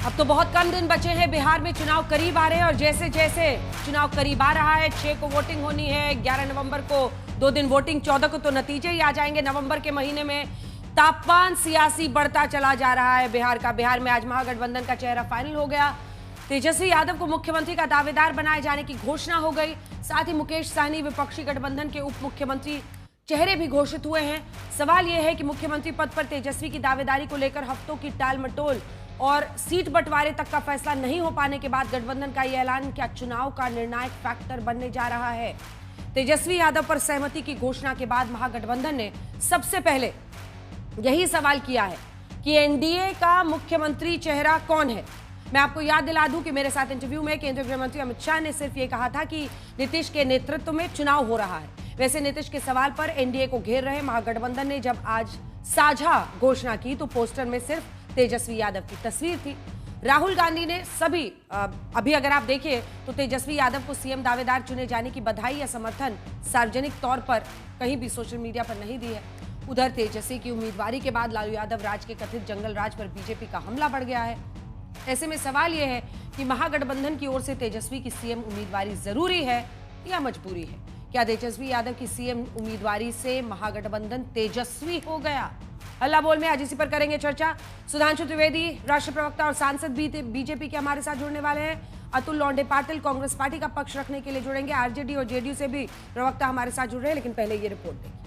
अब तो बहुत कम दिन बचे हैं, बिहार में चुनाव करीब आ रहे हैं और जैसे जैसे चुनाव करीब आ रहा है, 6 को वोटिंग होनी है, 11 नवंबर को 2 दिन वोटिंग, 14 को तो नतीजे ही आ जाएंगे। नवंबर के महीने में तापमान सियासी बढ़ता चला जा रहा है बिहार का। बिहार में आज महागठबंधन का चेहरा फाइनल हो गया। तेजस्वी यादव को मुख्यमंत्री का दावेदार बनाए जाने की घोषणा हो गई। साथ ही मुकेश सहनी विपक्षी गठबंधन के उप मुख्यमंत्री चेहरे भी घोषित हुए हैं। सवाल यह है कि मुख्यमंत्री पद पर तेजस्वी की दावेदारी को लेकर हफ्तों की टाल मटोल और सीट बंटवारे तक का फैसला नहीं हो पाने के बाद गठबंधन का यह ऐलान क्या चुनाव का निर्णायक फैक्टर बनने जा रहा है। तेजस्वी यादव पर सहमति की घोषणा के बाद महागठबंधन ने सबसे पहले यही सवाल किया है कि एनडीए का मुख्यमंत्री चेहरा कौन है। मैं आपको याद दिला दूं कि मेरे साथ इंटरव्यू में केंद्रीय गृह मंत्री अमित शाह ने सिर्फ ये कहा था कि नीतीश के नेतृत्व में चुनाव हो रहा है। वैसे नीतीश के सवाल पर एनडीए को घेर रहे महागठबंधन ने जब आज साझा घोषणा की तो पोस्टर में सिर्फ तेजस्वी यादव की तस्वीर थी। राहुल गांधी ने अभी अगर आप देखिए तो तेजस्वी यादव को सीएम दावेदार चुने जाने की बधाई या समर्थन सार्वजनिक तौर पर कहीं भी सोशल मीडिया पर नहीं दी है। उधर तेजस्वी की उम्मीदवारी के बाद लालू यादव राज के कथित जंगल राज पर बीजेपी का हमला बढ़ गया है। ऐसे में सवाल यह है कि महागठबंधन की ओर से तेजस्वी की सीएम उम्मीदवारी जरूरी है या मजबूरी है। क्या तेजस्वी यादव की सीएम उम्मीदवारी से महागठबंधन तेजस्वी हो गया? हल्ला बोल में आज इसी पर करेंगे चर्चा। सुधांशु त्रिवेदी राष्ट्रीय प्रवक्ता और सांसद बीजेपी के हमारे साथ जुड़ने वाले हैं। अतुल लौंडे पाटिल कांग्रेस पार्टी का पक्ष रखने के लिए जुड़ेंगे। आरजेडी और जेडीयू से भी प्रवक्ता हमारे साथ जुड़ रहे हैं, लेकिन पहले ये रिपोर्ट देखिए।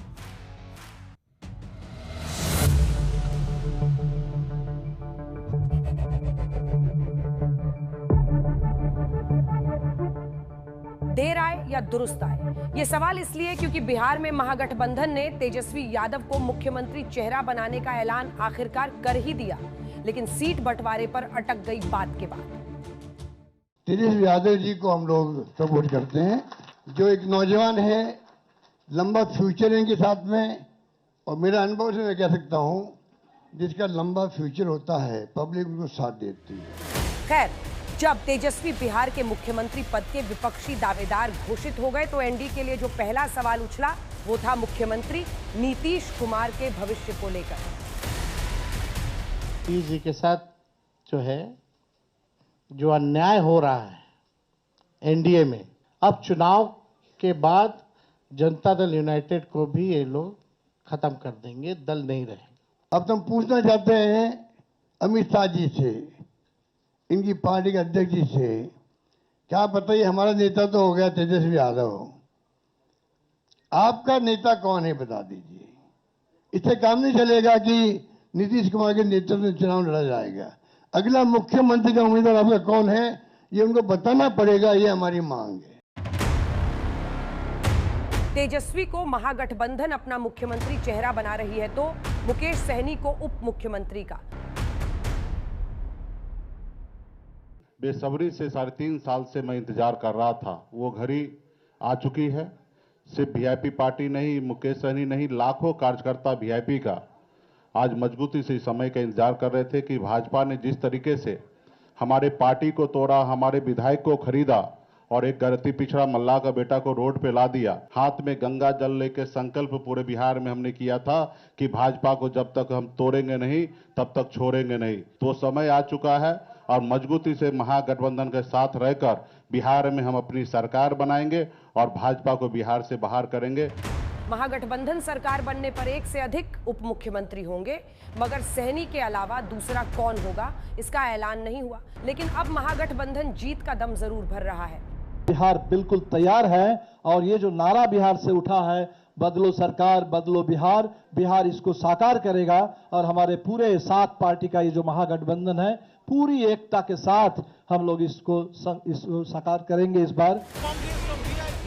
देर आए या दुरुस्त आए, ये सवाल इसलिए क्योंकि बिहार में महागठबंधन ने तेजस्वी यादव को मुख्यमंत्री चेहरा बनाने का ऐलान आखिरकार कर ही दिया, लेकिन सीट बंटवारे पर अटक गई बात के बाद। तेजस्वी यादव जी को हम लोग सपोर्ट करते हैं, जो एक नौजवान है, लंबा फ्यूचर है इनके साथ में, और मेरा अनुभव से मैं कह सकता हूं जिसका लंबा फ्यूचर होता है पब्लिक उनको साथ देती है। खैर, जब तेजस्वी बिहार के मुख्यमंत्री पद के विपक्षी दावेदार घोषित हो गए तो एनडीए के लिए जो पहला सवाल उछला वो था मुख्यमंत्री नीतीश कुमार के भविष्य को लेकर। जी के साथ जो है जो अन्याय हो रहा है एनडीए में, अब चुनाव के बाद जनता दल यूनाइटेड को भी ये लोग खत्म कर देंगे, दल नहीं रहेगा। अब तुम पूछना चाहते हैं अमित शाह जी से, इनकी पार्टी के अध्यक्ष जी से, क्या पता ही हमारा नेता तो हो गया तेजस्वी यादव, आपका नेता कौन है बता दीजिए। इससे काम नहीं चलेगा कि नीतीश कुमार के नेतृत्व में चुनाव लड़ा जाएगा। अगला मुख्यमंत्री का उम्मीदवार आपका कौन है ये उनको बताना पड़ेगा, ये हमारी मांग है। तेजस्वी को महागठबंधन अपना मुख्यमंत्री चेहरा बना रही है तो मुकेश सहनी को उप मुख्यमंत्री का। बेसब्री से 3.5 साल से मैं इंतजार कर रहा था, वो घड़ी आ चुकी है। सिर्फ वीआईपी पार्टी नहीं, मुकेश सहनी नहीं, लाखों कार्यकर्ता वीआईपी का आज मजबूती से इस समय का इंतजार कर रहे थे कि भाजपा ने जिस तरीके से हमारे पार्टी को तोड़ा, हमारे विधायक को खरीदा और एक गलती पिछड़ा मल्लाह का बेटा को रोड पे ला दिया। हाथ में गंगा जल लेके संकल्प पूरे बिहार में हमने किया था कि भाजपा को जब तक हम तोड़ेंगे नहीं तब तक छोड़ेंगे नहीं। तो समय आ चुका है और मजबूती से महागठबंधन के साथ रहकर बिहार में हम अपनी सरकार बनाएंगे और भाजपा को बिहार से बाहर करेंगे। महागठबंधन सरकार बनने पर एक से अधिक उप मुख्यमंत्री होंगे, मगर सहनी के अलावा दूसरा कौन होगा इसका ऐलान नहीं हुआ। लेकिन अब महागठबंधन जीत का दम जरूर भर रहा है। बिहार बिल्कुल तैयार है और ये जो नारा बिहार से उठा है, बदलो सरकार बदलो बिहार, बिहार इसको साकार करेगा और हमारे पूरे 7 पार्टी का ये जो महागठबंधन है पूरी एकता के साथ हम लोग इसको साकार करेंगे। इस बार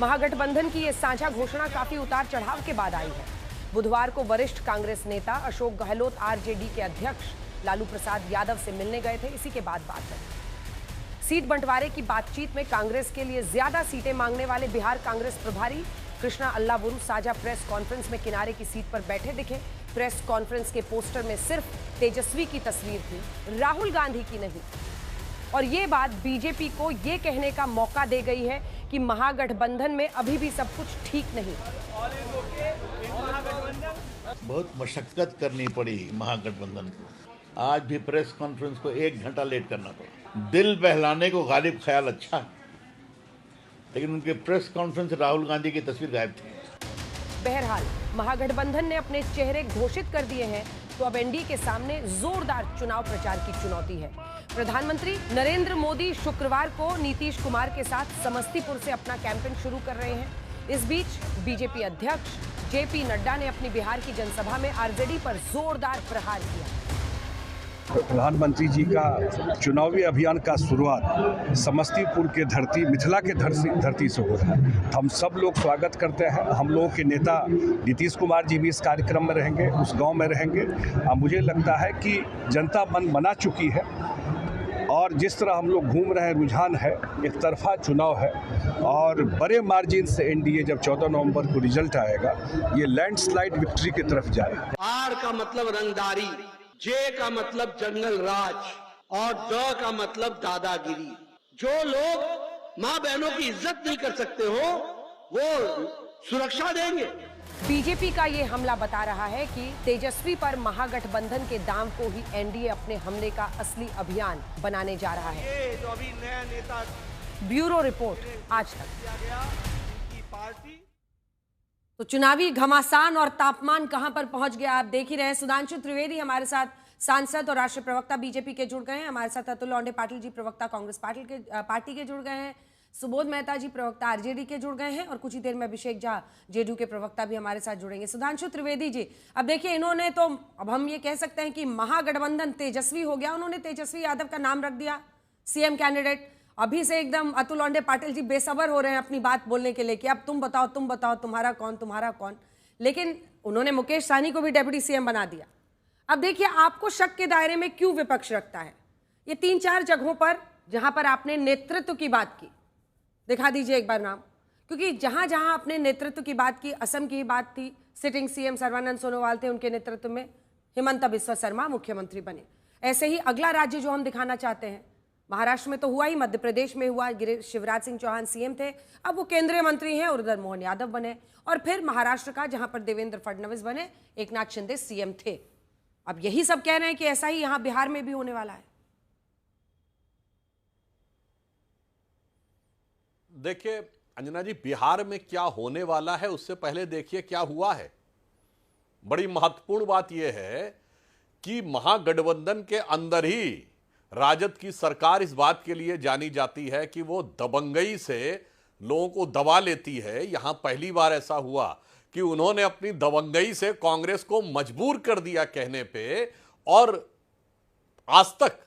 महागठबंधन की ये साझा घोषणा काफी उतार चढ़ाव के बाद आई है। बुधवार को वरिष्ठ कांग्रेस नेता अशोक गहलोत आरजेडी के अध्यक्ष लालू प्रसाद यादव से मिलने गए थे। इसी के बाद बात है सीट बंटवारे की बातचीत में कांग्रेस के लिए ज्यादा सीटें मांगने वाले बिहार कांग्रेस प्रभारी कृष्णा अल्लावुरु साझा प्रेस कॉन्फ्रेंस में किनारे की सीट पर बैठे दिखे। प्रेस कॉन्फ्रेंस के पोस्टर में सिर्फ तेजस्वी की तस्वीर थी, राहुल गांधी की नहीं। और ये बात बीजेपी को ये कहने का मौका दे गई है कि महागठबंधन में अभी भी सब कुछ ठीक नहीं। बहुत मशक्कत करनी पड़ी महागठबंधन को, आज भी प्रेस कॉन्फ्रेंस को 1 घंटा लेट करना पड़ा। दिल बहलाने को गालिब ख्याल अच्छा है, लेकिन उनके प्रेस कॉन्फ्रेंस राहुल गांधी की तस्वीर गायब थी। बहरहाल महागठबंधन ने अपने चेहरे घोषित कर दिए हैं, तो अब एनडीए के सामने जोरदार चुनाव प्रचार की चुनौती है। प्रधानमंत्री नरेंद्र मोदी शुक्रवार को नीतीश कुमार के साथ समस्तीपुर से अपना कैंपेन शुरू कर रहे हैं। इस बीच बीजेपी अध्यक्ष जेपी नड्डा ने अपनी बिहार की जनसभा में आरजेडी पर जोरदार प्रहार किया। प्रधानमंत्री जी का चुनावी अभियान का शुरुआत समस्तीपुर के धरती, मिथिला के धरती से हो रहा है। हम सब लोग स्वागत करते हैं। हम लोगों के नेता नीतीश कुमार जी भी इस कार्यक्रम में रहेंगे, उस गांव में रहेंगे। मुझे लगता है कि जनता मन बना चुकी है और जिस तरह हम लोग घूम रहे हैं, रुझान है, एक तरफा चुनाव है और बड़े मार्जिन से एनडीए जब 14 नवंबर को रिजल्ट आएगा, ये लैंडस्लाइड विक्ट्री की तरफ जाएगा। आर का मतलब रंगदारी, जे का मतलब जंगल राज और द का मतलब दादागिरी। जो लोग माँ बहनों की इज्जत नहीं कर सकते हो, वो सुरक्षा देंगे। बीजेपी का ये हमला बता रहा है कि तेजस्वी पर महागठबंधन के दांव को ही एनडीए अपने हमले का असली अभियान बनाने जा रहा है। ये जो अभी नया नेता ब्यूरो रिपोर्ट आज तक। किया गया, उनकी पार्टी। तो चुनावी घमासान और तापमान कहां पर पहुंच गया, आप देख ही रहे हैं। सुधांशु त्रिवेदी हमारे साथ, सांसद और राष्ट्रीय प्रवक्ता बीजेपी के जुड़ गए हैं। हमारे साथ अतुल लौंडे पाटिल जी, प्रवक्ता कांग्रेस पार्टी के जुड़ गए हैं। सुबोध मेहता जी, प्रवक्ता आरजेडी के जुड़ गए हैं और कुछ ही देर में अभिषेक झा, जेडीयू के प्रवक्ता भी हमारे साथ जुड़ेंगे। सुधांशु त्रिवेदी जी, अब देखिए, इन्होंने तो, अब हम ये कह सकते हैं कि महागठबंधन तेजस्वी हो गया। उन्होंने तेजस्वी यादव का नाम रख दिया सीएम कैंडिडेट। अभी से एकदम अतुल लौंडे पाटिल जी बेसब्र हो रहे हैं अपनी बात बोलने के लिए कि अब तुम बताओ तुम्हारा कौन। लेकिन उन्होंने मुकेश सहनी को भी डेप्यूटी सीएम बना दिया। अब देखिए, आपको शक के दायरे में क्यों विपक्ष रखता है? ये 3-4 जगहों पर जहां पर आपने नेतृत्व की बात की, दिखा दीजिए एक बार नाम, क्योंकि जहां जहां आपने नेतृत्व की बात की, असम की बात थी, सिटिंग सीएम सर्बानंद सोनोवाल थे, उनके नेतृत्व में हिमंता बिस्वा शर्मा मुख्यमंत्री बने। ऐसे ही अगला राज्य जो हम दिखाना चाहते हैं, महाराष्ट्र में तो हुआ ही, मध्य प्रदेश में हुआ, शिवराज सिंह चौहान सीएम थे, अब वो केंद्रीय मंत्री हैं, उधर मोहन यादव बने। और फिर महाराष्ट्र का, जहां पर देवेंद्र फडणवीस बने, एकनाथ शिंदे सीएम थे। अब यही सब कह रहे हैं कि ऐसा ही यहां बिहार में भी होने वाला है। देखिए अंजना जी, बिहार में क्या होने वाला है उससे पहले देखिए क्या हुआ है। बड़ी महत्वपूर्ण बात यह है कि महागठबंधन के अंदर ही राजद की सरकार इस बात के लिए जानी जाती है कि वो दबंगई से लोगों को दबा लेती है। यहां पहली बार ऐसा हुआ कि उन्होंने अपनी दबंगई से कांग्रेस को मजबूर कर दिया कहने पे। और आज तक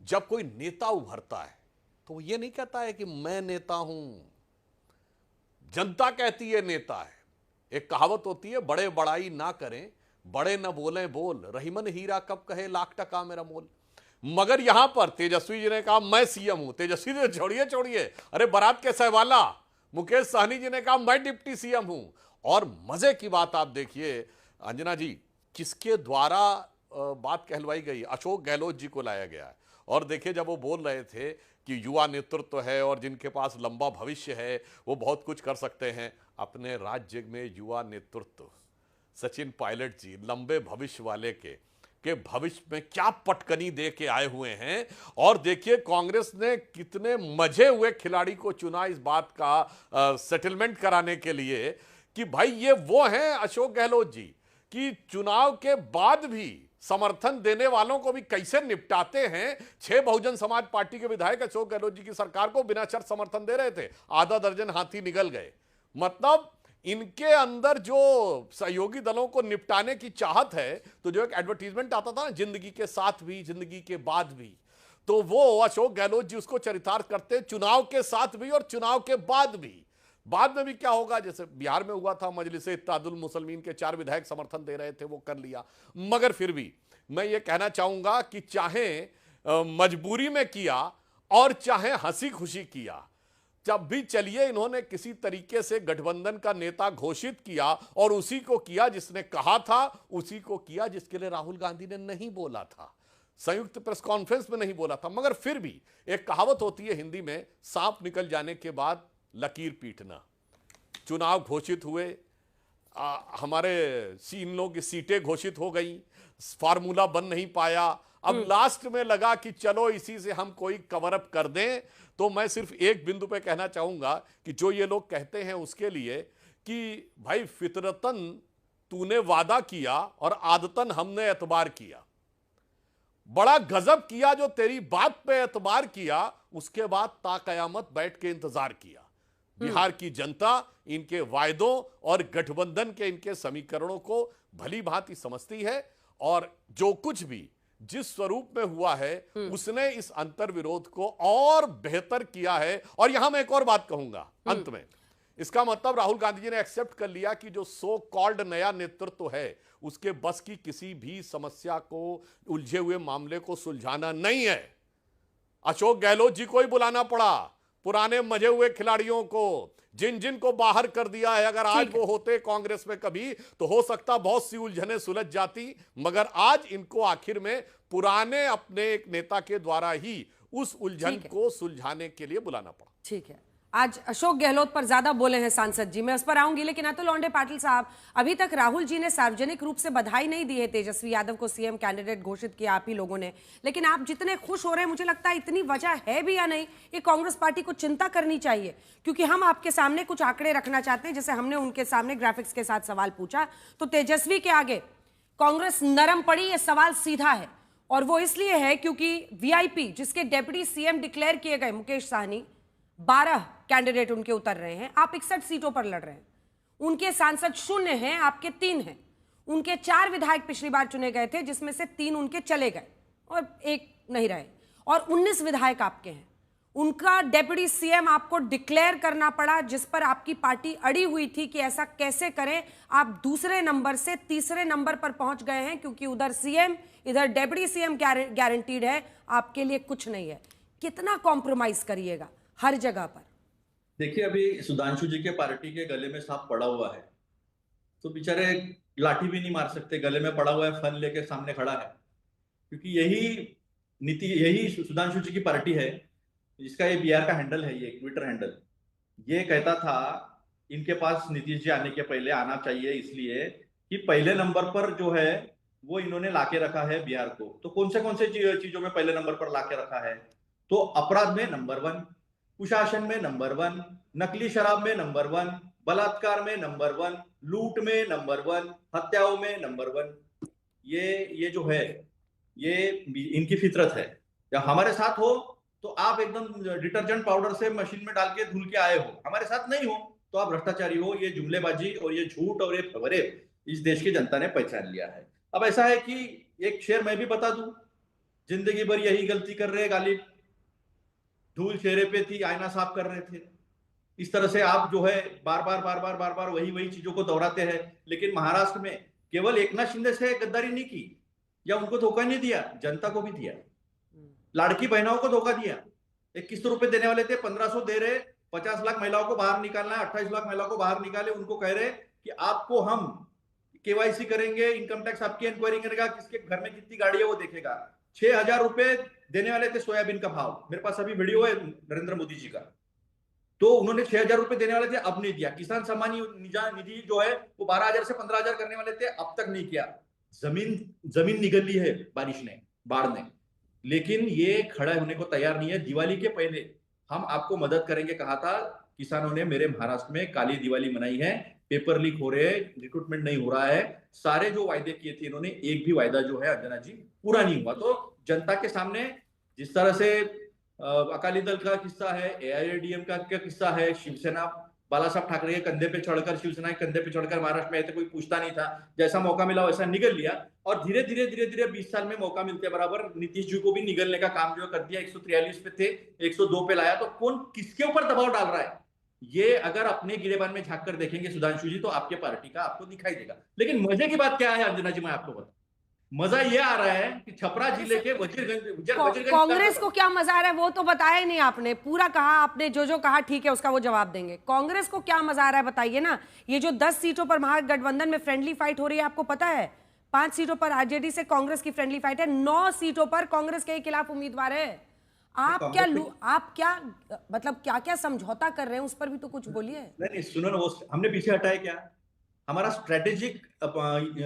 जब कोई नेता उभरता है तो वो ये नहीं कहता है कि मैं नेता हूं, जनता कहती है नेता है। एक कहावत होती है, बड़े बड़ाई ना करें, बड़े न बोले बोल, रहीमन हीरा कब कहे लाख टका मेरा मोल। मगर यहां पर तेजस्वी जी ने कहा मैं सीएम हूं। तेजस्वी जी छोड़िए, अरे बारात के सहवाला मुकेश सहनी जी ने कहा मैं डिप्टी सीएम हूं। और मजे की बात आप देखिए अंजना जी, किसके द्वारा बात कहलवाई गई? अशोक गहलोत जी को लाया गया है। और देखिए, जब वो बोल रहे थे कि युवा नेतृत्व है और जिनके पास लंबा भविष्य है वो बहुत कुछ कर सकते हैं, अपने राज्य में युवा नेतृत्व, सचिन पायलट जी लंबे भविष्य वाले के भविष्य में क्या पटकनी दे के आए हुए हैं। और देखिए कांग्रेस ने कितने मजे हुए खिलाड़ी को चुना इस बात का सेटलमेंट कराने के लिए कि भाई ये वो हैं अशोक गहलोत जी, कि चुनाव के बाद भी समर्थन देने वालों को भी कैसे निपटाते हैं। 6 बहुजन समाज पार्टी के विधायक अशोक गहलोत जी की सरकार को बिना शर्त समर्थन दे रहे थे, आधा दर्जन हाथी निकल गए। मतलब इनके अंदर जो सहयोगी दलों को निपटाने की चाहत है, तो जो एक एडवर्टीजमेंट आता था ना, जिंदगी के साथ भी जिंदगी के बाद भी, तो वो अशोक गहलोत जी उसको चरितार्थ करते चुनाव के साथ भी और चुनाव के बाद भी। बाद में भी क्या होगा, जैसे बिहार में हुआ था, मजलिस इत्तेहादुल मुसलमीन के 4 विधायक समर्थन दे रहे थे, वो कर लिया। मगर फिर भी मैं ये कहना चाहूंगा कि चाहे मजबूरी में किया और चाहे हंसी खुशी किया, जब भी चलिए इन्होंने किसी तरीके से गठबंधन का नेता घोषित किया और उसी को किया जिसने कहा था, उसी को किया जिसके लिए राहुल गांधी ने नहीं बोला था, संयुक्त प्रेस कॉन्फ्रेंस में नहीं बोला था। मगर फिर भी एक कहावत होती है हिंदी में, सांप निकल जाने के बाद लकीर पीटना। चुनाव घोषित हुए, हमारे इन लोगों की सीटें घोषित हो गई, फार्मूला बन नहीं पाया। अब लास्ट में लगा कि चलो इसी से हम कोई कवर अप कर दें। तो मैं सिर्फ एक बिंदु पे कहना चाहूंगा कि जो ये लोग कहते हैं उसके लिए कि भाई फितरतन तूने वादा किया और आदतन हमने एतबार किया। बड़ा गजब किया जो तेरी बात पे एतबार किया, उसके बाद ताकयामत बैठ के इंतजार किया। बिहार की जनता इनके वायदों और गठबंधन के इनके समीकरणों को भली भांति समझती है और जो कुछ भी जिस स्वरूप में हुआ है उसने इस अंतर विरोध को और बेहतर किया है। और यहां मैं एक और बात कहूंगा अंत में, इसका मतलब राहुल गांधी जी ने एक्सेप्ट कर लिया कि जो सो कॉल्ड नया नेतृत्व है उसके बस की किसी भी समस्या को, उलझे हुए मामले को सुलझाना नहीं है। अशोक गहलोत जी को ही बुलाना पड़ा, पुराने मजे हुए खिलाड़ियों को, जिन जिन को बाहर कर दिया है। अगर आज वो होते कांग्रेस में कभी तो हो सकता बहुत सी उलझने सुलझ जाती, मगर आज इनको आखिर में पुराने अपने एक नेता के द्वारा ही उस उलझन को सुलझाने के लिए बुलाना पड़ा। ठीक है, आज अशोक गहलोत पर ज्यादा बोले हैं सांसद जी, मैं उस पर आऊंगी, लेकिन अतुल लौंडे पाटिल साहब, अभी तक राहुल जी ने सार्वजनिक रूप से बधाई नहीं दी है तेजस्वी यादव को सीएम कैंडिडेट घोषित किया आप ही लोगों ने, लेकिन आप जितने खुश हो रहे हैं मुझे लगता है इतनी वजह है भी या नहीं, ये कांग्रेस पार्टी को चिंता करनी चाहिए। क्योंकि हम आपके सामने कुछ आंकड़े रखना चाहते हैं, जैसे हमने उनके सामने ग्राफिक्स के साथ सवाल पूछा तो तेजस्वी के आगे कांग्रेस नरम पड़ी, ये सवाल सीधा है। और वो इसलिए है क्योंकि वीआईपी जिसके डेप्यूटी सीएम डिक्लेयर किए गए मुकेश साहनी, 12 कैंडिडेट उनके उतर रहे हैं, आप 61 सीटों पर लड़ रहे हैं। उनके सांसद 0 हैं, आपके 3 हैं। उनके 4 विधायक पिछली बार चुने गए थे, जिसमें से 3 उनके चले गए और 1 नहीं रहे, और 19 विधायक आपके हैं। उनका डेप्यूटी सीएम आपको डिक्लेयर करना पड़ा, जिस पर आपकी पार्टी अड़ी हुई थी कि ऐसा कैसे करें। आप दूसरे नंबर से तीसरे नंबर पर पहुंच गए हैं, क्योंकि उधर सीएम इधर डेप्यूटी सीएम गारंटीड है, आपके लिए कुछ नहीं है। कितना कॉम्प्रोमाइज करिएगा हर जगह पर? देखिए, अभी सुधांशु जी के पार्टी के गले में सांप पड़ा हुआ है, तो बेचारे लाठी भी नहीं मार सकते, गले में पड़ा हुआ है, फन लेके सामने खड़ा है। क्योंकि यही नीति, यही सुधांशु जी की पार्टी है, जिसका ये बिहार का हैंडल है, ये ट्विटर हैंडल। ये कहता था इनके पास नीतीश जी आने के पहले आना चाहिए, इसलिए कि पहले नंबर पर जो है वो इन्होंने लाके रखा है बिहार को। तो कौन से चीजों में पहले नंबर पर लाके रखा है? तो अपराध में नंबर 1, कुशासन में नंबर 1, नकली शराब में नंबर 1, बलात्कार में नंबर 1, लूट में नंबर 1, हत्याओं में नंबर 1। ये जो है ये इनकी फितरत है। जब हमारे साथ हो तो आप एकदम डिटर्जेंट पाउडर से मशीन में डाल के धुल के आए हो, हमारे साथ नहीं हो तो आप भ्रष्टाचारी हो। ये जुमलेबाजी और ये झूठ और ये खबरें इस देश की जनता ने पहचान लिया है। अब ऐसा है कि एक शेर मैं भी बता दूं, जिंदगी भर यही गलती कर रहे गालिब, धूल चेहरे पे थी, आईना साफ कर रहे थे। इस तरह से आप जो है बार बार वही चीजों को दोहराते हैं। लेकिन महाराष्ट्र में केवल एकनाथ शिंदे से गद्दारी नहीं की या उनको धोखा नहीं दिया, जनता को भी दिया। लाड़की बहनों को धोखा दिया। 21 रुपए देने वाले थे, 1500 दे रहे। 50 लाख महिलाओं को बाहर निकालना है, 28 लाख महिलाओं को बाहर निकाले। उनको कह रहे कि आपको हम केवाईसी करेंगे, इनकम टैक्स आपकी इंक्वायरी करेगा, किसके घर में कितनी गाड़ी है वो देखेगा। 6000 रुपए देने वाले थे सोयाबीन का भाव, मेरे पास अभी वीडियो है नरेंद्र मोदी जी का। तो उन्होंने 6000 रुपए देने वाले थे, अब नहीं दिया। किसान सम्मान निधि जो है वो 12000 से 15000 करने वाले थे, अब तक नहीं किया। जमीन निगल ली है बारिश ने, बाढ़ ने, लेकिन ये खड़ा होने को तैयार नहीं है। दिवाली के पहले हम आपको मदद करेंगे कहा था। किसानों ने मेरे महाराष्ट्र में काली दिवाली मनाई है। पेपर लीक हो रहे हैं, रिक्रूटमेंट नहीं हो रहा है। सारे जो वायदे किए थे इन्होंने, एक भी वायदा जो है अंजना जी पूरा नहीं हुआ। तो जनता के सामने जिस तरह से अकाली दल का किस्सा है, एआईएडीएम का किस्सा है, शिवसेना बाला साहब ठाकरे के कंधे पे चढ़कर, शिवसेना के कंधे पे चढ़कर महाराष्ट्र में आए थे, कोई पूछता नहीं था। जैसा मौका मिला वैसा निगल लिया। और धीरे धीरे 20 साल में मौका मिलते बराबर नीतीश जी को भी निगलने का काम जो कर दिया। 143 पे थे, 102 पे लाया। तो कौन किसके ऊपर दबाव डाल रहा है, ये अगर अपने गिरेबान में झांक कर देखेंगे सुधांशु जी, तो आपके पार्टी का आपको दिखाई देगा। लेकिन मजे की बात क्या है अंजना जी, मैं आपको बता, मजा ये आ रहा है कि छपरा जिले के वजीरगंज कांग्रेस को क्या मजा आ रहा है वो तो बताया नहीं आपने। पूरा कहा आपने, जो कहा ठीक है उसका वो जवाब देंगे। कांग्रेस को क्या मजा आ रहा है बताइए ना। ये जो 10 सीटों पर महागठबंधन में फ्रेंडली फाइट हो रही है, आपको पता है 5 सीटों पर आरजेडी से कांग्रेस की फ्रेंडली फाइट है, 9 सीटों पर कांग्रेस के खिलाफ उम्मीदवार है। आप क्या मतलब क्या समझौता कर रहे हैं, उस पर भी तो कुछ बोलिए। नहीं सुनो ना, वो हमने पीछे हटाया क्या? हमारा स्ट्रेटेजिक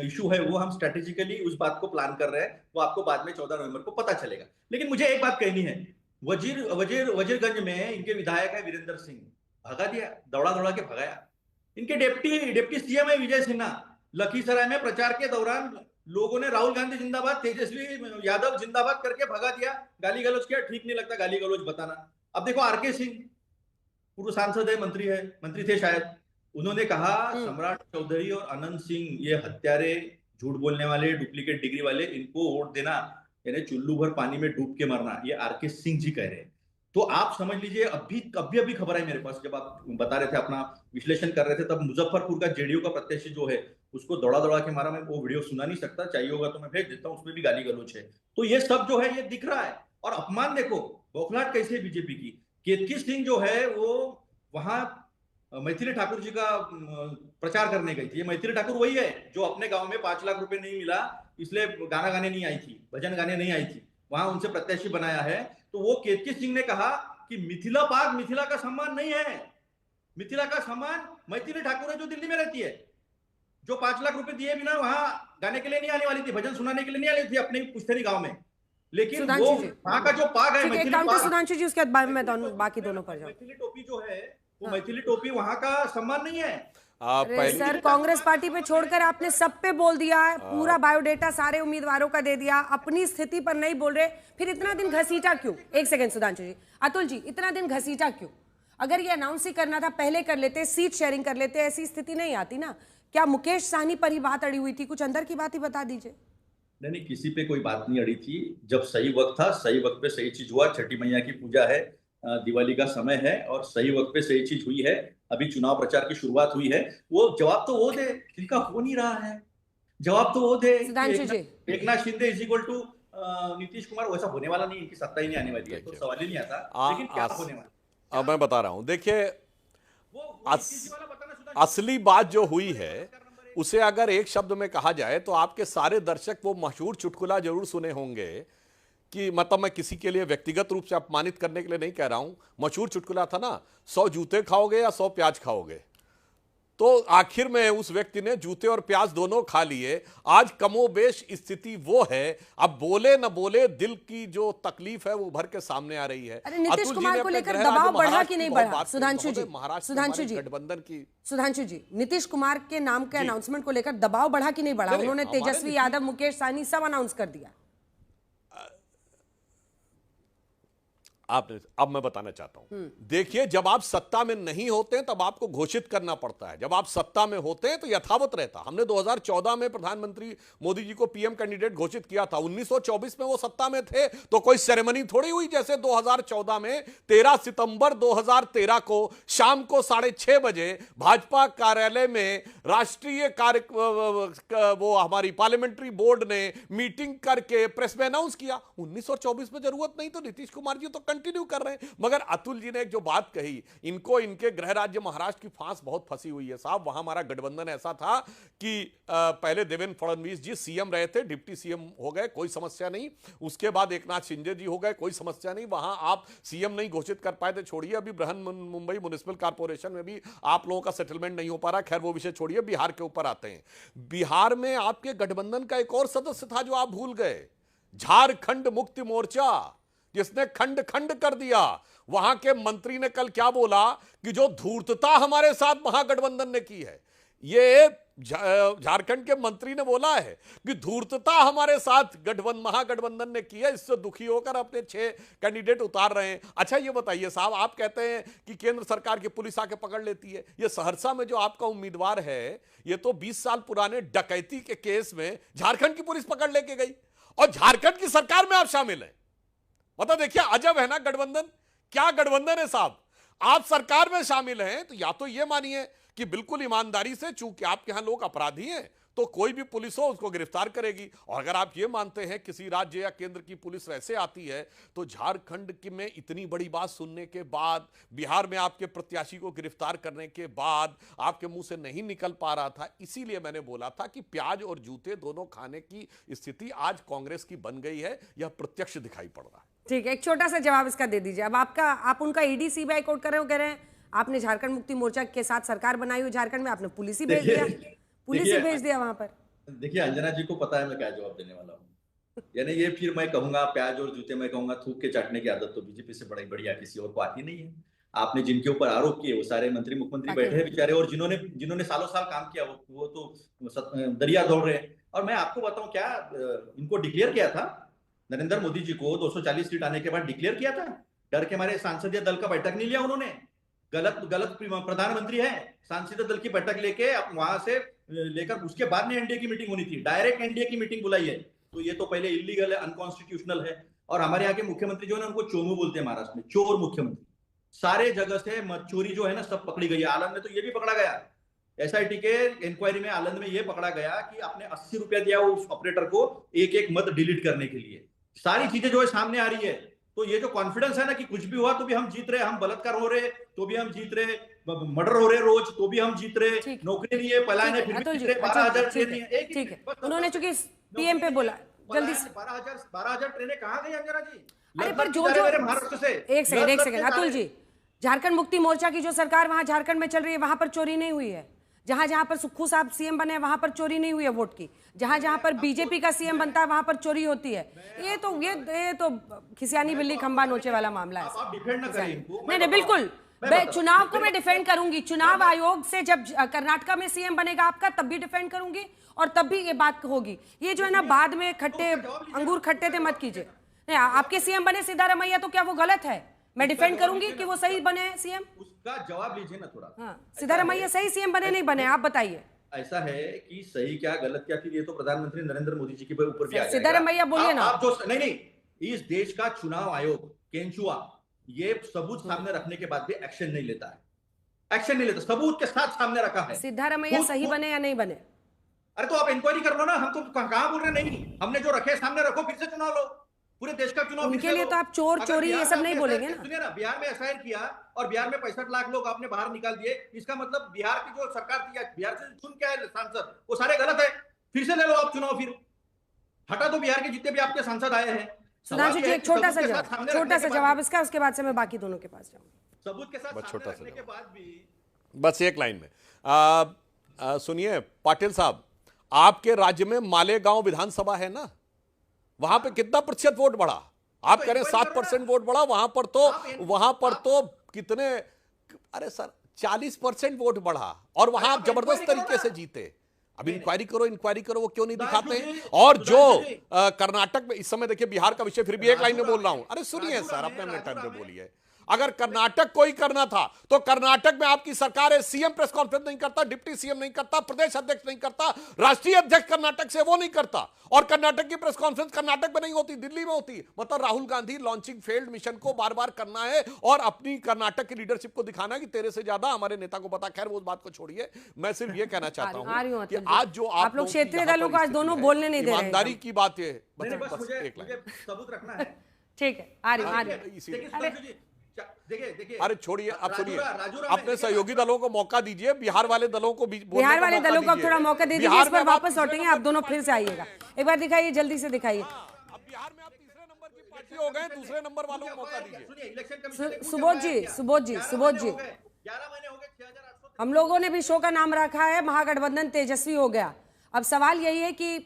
इशू है, वो हम स्ट्रेटेजिकली उस बात को प्लान कर रहे हैं, वो आपको बाद में 14 नवंबर को पता चलेगा। लेकिन मुझे एक बात कहनी है, वजीरगंज में इनके विधायक है वीरेंद्र सिंह, भगा दिया, दौड़ा के भगाया। इनके डिप्टी सीएम है विजय सिन्हा, लखीसराय में प्रचार के दौरान लोगों ने राहुल गांधी जिंदाबाद, तेजस्वी यादव जिंदाबाद करके भगा दिया, गाली गलौज किया। ठीक नहीं लगता गाली गलौज बताना। अब देखो आरके सिंह, पूर्व सांसद है, मंत्री थे शायद, उन्होंने कहा सम्राट चौधरी और अनंत सिंह ये हत्यारे, झूठ बोलने वाले, डुप्लीकेट डिग्री वाले, इनको वोट देना यानी चुल्लू भर पानी में डूब के मरना। ये आरके सिंह जी कह रहे हैं। तो आप समझ लीजिए, अभी खबर है मेरे पास, जब आप बता रहे थे, अपना विश्लेषण कर रहे थे, तब मुजफ्फरपुर का जेडीयू का प्रत्याशी जो है उसको दौड़ा के मारा। मैं वो वीडियो सुना नहीं सकता, चाहिए होगा तो मैं भेज देता हूँ, उसमें भी गाली गलौज है। तो ये सब जो है ये दिख रहा है। और अपमान देखो, बौखलाहट कैसे है बीजेपी की। केतकी सिंह जो है वो वहां मैथिली ठाकुर जी का प्रचार करने गई थी। ये मैथिली ठाकुर वही है जो अपने गांव में 5 लाख रुपए नहीं मिला इसलिए गाना गाने नहीं आई थी, भजन गाने नहीं आई थी, वहां उनसे प्रत्याशी बनाया है। तो वो केतकी सिंह ने कहा कि मिथिला पार्क मिथिला का सम्मान नहीं है, मिथिला का सम्मान मैथिली ठाकुर है जो दिल्ली में रहती है, जो 5 लाख रुपए दिए बिना वहां गाने के लिए नहीं आने वाली थी, भजन सुनाने के लिए नहीं आने वाली थी अपने पुश्तैनी गांव में। लेकिन वो वहां का जो पाग है मैथिली पाग, सुधांशु जी उसके बाद मैं बाकी दोनों पर जाऊं। मैथिली टोपी जो है वो मैथिली टोपी वहां का सम्मान नहीं है। सर कांग्रेस पार्टी पे छोड़कर आपने सब पे बोल दिया, पूरा बायोडेटा सारे उम्मीदवारों का दे दिया, अपनी स्थिति पर नहीं बोल रहे, फिर इतना दिन घसीटा क्यों? एक सेकंड सुधांशु जी, अतुल जी, इतना दिन घसीटा क्यों? अगर ये अनाउंस ही करना था पहले कर लेते, सीट शेयरिंग कर लेते, ऐसी स्थिति नहीं आती ना। क्या मुकेश सहनी पर ही बात अड़ी हुई थी? कुछ अंदर की बात ही बता दीजिए। नहीं, किसी पे कोई बात नहीं अड़ी थी। जब सही वक्त था, सही वक्त पे सही चीज हुआ। छठी मैया की पूजा है, दिवाली का समय है और सही वक्त पे सही चीज हुई है। अभी चुनाव प्रचार की शुरुआत हुई है, वो जवाब तो वो दे, इनका हो नहीं रहा है जवाब तो वो दे। Eknath Shinde is equal to Nitish Kumar, वैसा होने वाला नहीं, इनकी सत्ता ही नहीं आने वाली है, तो सवाल ही नहीं आता। लेकिन क्या होने वाला, अब मैं बता रहा हूं। देखिए, असली बात जो हुई है उसे अगर एक शब्द में कहा जाए तो आपके सारे दर्शक वो मशहूर चुटकुला जरूर सुने होंगे कि, मतलब मैं किसी के लिए व्यक्तिगत रूप से अपमानित करने के लिए नहीं कह रहा हूं, मशहूर चुटकुला था ना, 100 जूते खाओगे या 100 प्याज खाओगे। तो आखिर में उस व्यक्ति ने जूते और प्याज दोनों खा लिए। आज कमोबेश स्थिति वो है, अब बोले न बोले दिल की जो तकलीफ है वो उभर के सामने आ रही है। अरे नीतीश कुमार को लेकर दबाव बढ़ा कि नहीं बढ़ा? सुधांशु जी, गठबंधन की, सुधांशु जी, नीतीश कुमार के नाम के अनाउंसमेंट को लेकर दबाव बढ़ा कि नहीं बढ़ा? उन्होंने तेजस्वी यादव, मुकेश सहनी सब अनाउंस कर दिया। आपने, अब मैं बताना चाहता हूं, देखिए, जब आप सत्ता में नहीं होते हैं तब आपको घोषित करना पड़ता है, जब आप सत्ता में होते हैं तो यथावत रहता। हमने 2014 में प्रधानमंत्री मोदी जी को पीएम कैंडिडेट घोषित किया था। 1924 में वो सत्ता में थे तो कोई सेरेमनी थोड़ी हुई जैसे 2014 में 13 सितंबर 2013 को शाम को 6:30 बजे भाजपा कार्यालय में राष्ट्रीय वो हमारी पार्लियामेंट्री बोर्ड ने मीटिंग करके प्रेस में अनाउंस किया। 1924 में जरूरत नहीं तो नीतीश कुमार जी तो कंटिन्यू कर रहे हैं। मगर अतुल जी ने एक जो बात कही, इनको इनके गृह राज्य महाराष्ट्र की फांस बहुत फंसी हुई है साहब। वहां हमारा गठबंधन ऐसा था कि पहले देवेंद्र फडणवीस जी सीएम रहे थे, डिप्टी सीएम हो गए, कोई समस्या नहीं। उसके बाद एकनाथ शिंदे जी हो गए, कोई समस्या नहीं। वहां आप सीएम नहीं घोषित कर पाए थे, छोड़िए। अभी बृहन मुंबई म्युनिसिपल कॉर्पोरेशन में भी आप लोगों का सेटलमेंट नहीं हो पा रहा। खैर वो विषय छोड़िए, बिहार के ऊपर आते हैं। बिहार में आपके गठबंधन का एक और सदस्य था जो आप भूल गए, झारखंड मुक्ति मोर्चा, जिसने खंड खंड कर दिया। वहां के मंत्री ने कल क्या बोला कि जो धूर्तता हमारे साथ महागठबंधन ने की है, ये झारखंड के मंत्री ने बोला है कि धूर्तता हमारे साथ महागठबंधन ने की है, इससे दुखी होकर अपने 6 कैंडिडेट उतार रहे हैं। अच्छा ये बताइए साहब, आप कहते हैं कि केंद्र सरकार की पुलिस आके पकड़ लेती है। ये सहरसा में जो आपका उम्मीदवार है, ये तो 20 साल पुराने डकैती के केस में झारखंड की पुलिस पकड़ लेके गई और झारखंड की सरकार में आप शामिल हैं। मतलब देखिए, अजब है ना गठबंधन, क्या गठबंधन है साहब। आप सरकार में शामिल हैं तो या तो ये मानिए कि बिल्कुल ईमानदारी से, चूंकि आपके यहां लोग अपराधी हैं तो कोई भी पुलिस हो उसको गिरफ्तार करेगी। और अगर आप ये मानते हैं किसी राज्य या केंद्र की पुलिस वैसे आती है, तो झारखंड में इतनी बड़ी बात सुनने के बाद, बिहार में आपके प्रत्याशी को गिरफ्तार करने के बाद आपके मुंह से नहीं निकल पा रहा था। इसीलिए मैंने बोला था कि प्याज और जूते दोनों खाने की स्थिति आज कांग्रेस की बन गई है, यह प्रत्यक्ष दिखाई पड़ रहा है। ठीक है, एक छोटा सा जवाब इसका दे दीजिए। अब आप उनका ईडी सीबीआई कोर्ट कर रहे हो, कह रहे हैं आपने झारखंड मुक्ति मोर्चा के साथ सरकार बनाई हुई झारखंड में, आपने पुलिस ही भेज दिया। पुलिस ही भेज दिया वहां पर। देखिए अंजना जी को पता है मैं क्या जवाब देने वाला हूँ। यानी ये फिर मैं कहूंगा प्याज और जूते में कहूंगा थूक के चाटने की आदत तो बीजेपी से बड़ी बढ़िया किसी और को आती नहीं है। आपने जिनके ऊपर आरोप किए वो सारे मंत्री मुख्यमंत्री बैठे हैं बेचारे, और जिन्होंने सालों साल काम किया वो तो दरिया दौड़ रहे हैं। और मैं आपको बताऊं क्या इनको डिक्लेयर किया था नरेंद्र मोदी जी को 240 सीट आने के बाद डिक्लेयर किया था। डर के मारे संसदीय दल का बैठक नहीं लिया उन्होंने। गलत प्रधानमंत्री है, संसदीय दल की बैठक लेके वहां से लेकर उसके बाद में एनडीए की मीटिंग होनी थी, डायरेक्ट एनडीए की मीटिंग बुलाई है। तो ये तो पहले इलीगल है, अनकॉन्स्टिट्यूशनल है। और हमारे यहाँ के मुख्यमंत्री जो है ना उनको चोमू बोलते हैं महाराष्ट्र में, चोर मुख्यमंत्री। सारे जगह से चोरी जो है ना सब पकड़ी गई है। आलंद में तो ये भी पकड़ा गया, एसआईटी के इंक्वायरी में आलंद में ये पकड़ा गया कि आपने 80 रुपया दिया उस ऑपरेटर को एक मत डिलीट करने के लिए। सारी चीजें जो है सामने आ रही है। तो ये जो कॉन्फिडेंस है ना कि कुछ भी हुआ तो भी हम जीत रहे, हम बलात्कार हो रहे तो भी हम जीत रहे, मर्डर हो रहे रोज तो भी हम जीत रहे, नौकरी नहीं है, पलायन है फिर भी जीत रहे, 12,000 ट्रेनें। ठीक है, उन्होंने चूंकि पीएम पे बोला जल्दी से 12,000 ट्रेनें कहाँ गई अंजना जी? अरे पर जो महाराष्ट्र से एक सेकंड अतुल जी, झारखंड मुक्ति मोर्चा की जो सरकार वहां झारखंड में चल रही है वहां पर चोरी नहीं हुई है। जहां जहां पर सुक्खू साहब सीएम बने वहां पर चोरी नहीं हुई है वोट की। जहां जहां पर बीजेपी का सीएम बनता है वहां पर चोरी होती है। ये तो खिसियानी बिल्ली खंबा नोचे वाला मामला है। आप डिफेंड ना करें इनको। नहीं बिल्कुल, मैं चुनाव को मैं डिफेंड करूंगी। चुनाव आयोग से जब कर्नाटका में सीएम बनेगा आपका तब भी डिफेंड करूंगी और तब भी ये बात होगी। ये जो है ना बाद में खट्टे अंगूर खट्टे थे मत कीजिए। नहीं, आपके सीएम बने सिद्धारमैया तो क्या वो गलत है? मैं डिफेंड करूंगी कि वो सही बने सीएम। उसका जवाब लीजिए ना थोड़ा। हाँ, सिद्धारमैया सही सीएम बने नहीं बने, आप बताइए। ऐसा है कि सही क्या गलत क्या, फिर ये तो प्रधानमंत्री नरेंद्र मोदी जी के ऊपर भी आ जाएगा। सिद्धारमैया बोलिए ना। आप जो नहीं, इस देश का चुनाव आयोग केंचुआ ये सबूत सामने रखने के बाद भी एक्शन नहीं लेता है। एक्शन नहीं लेता, सबूत के साथ सामने रखा है। सिद्धारमैया सही बने या नहीं बने? अरे तो आप इंक्वायरी कर लो ना। हम तो कहां बोल रहे नहीं, हमने जो रखे सामने रखो, फिर से चुनाव लो। पूरे देश का चुनाव उनके लिए तो आप चोर चोरी ये सब नहीं बोलेंगे ना। सुनिए ना, बिहार में एसआईआर किया और बिहार में 65 लाख लोग आपने बाहर निकाल दिए। इसका मतलब बिहार की जो सरकार थी या बिहार से चुन के आए सांसद वो सारे गलत है। फिर से ले लो आप चुनाव, फिर हटा दो बिहार के जितने भी आपके सांसद आए हैं। सुधांशु जी एक छोटा सा जवाब इसका, उसके बाद से मैं बाकी दोनों के पास जाऊंगा। सबूत के साथ छोटा रखने के बाद भी बस एक लाइन में सुनिए पाटिल साहब, आपके राज्य में मालेगांव विधानसभा है ना, वहां पे कितना प्रतिशत वोट बढ़ा? आप कह रहे हैं 7% वोट बढ़ा, वहां पर तो कितने, अरे सर 40% वोट बढ़ा और वहां आप जबरदस्त तरीके से जीते। अब इंक्वायरी करो वो क्यों नहीं दिखाते हैं? और जो कर्नाटक में इस समय देखिए, बिहार का विषय फिर भी एक लाइन में बोल रहा हूं। अरे सुनिए सर, अपने टाइम पे बोलिए। अगर कर्नाटक को ही करना था तो कर्नाटक में आपकी सरकार है, सीएम प्रेस कॉन्फ्रेंस नहीं करता, डिप्टी सीएम नहीं करता, प्रदेश अध्यक्ष नहीं करता, राष्ट्रीय अध्यक्ष कर्नाटक से वो नहीं करता, और कर्नाटक की प्रेस कॉन्फ्रेंस कर्नाटक में नहीं होती, दिल्ली में होती। मतलब Rahul Gandhi launching failed mission को बार बार करना है और अपनी कर्नाटक की लीडरशिप को दिखाना है कि तेरे से ज्यादा हमारे नेता को पता। खैर वो बात को छोड़िए, मैं सिर्फ ये कहना चाहता हूं कि आज जो आप लोग क्षेत्रीय दलों को आज दोनों बोलने नहीं दे रहे हैं। ईमानदारी की बात है, मुझे सबूत रखना है। ठीक है, आ रही। देखिए अरे छोड़िए, आप सुनिए, अपने सहयोगी दलों को मौका दीजिए, बिहार वाले दलों को बिहार वाले दलों को थोड़ा मौका दे दीजिए, इस पर वापस लौटेंगे। आप दोनों फिर से आइएगा, एक बार दिखाइए, जल्दी से दिखाइए। अब बिहार में आप तीसरे नंबर की पार्टी हो गए, दूसरे नंबर वालों को मौका दीजिए। सुबोध जी, हम लोगों ने भी शो का नाम रखा है महागठबंधन तेजस्वी हो गया। अब सवाल यही है कि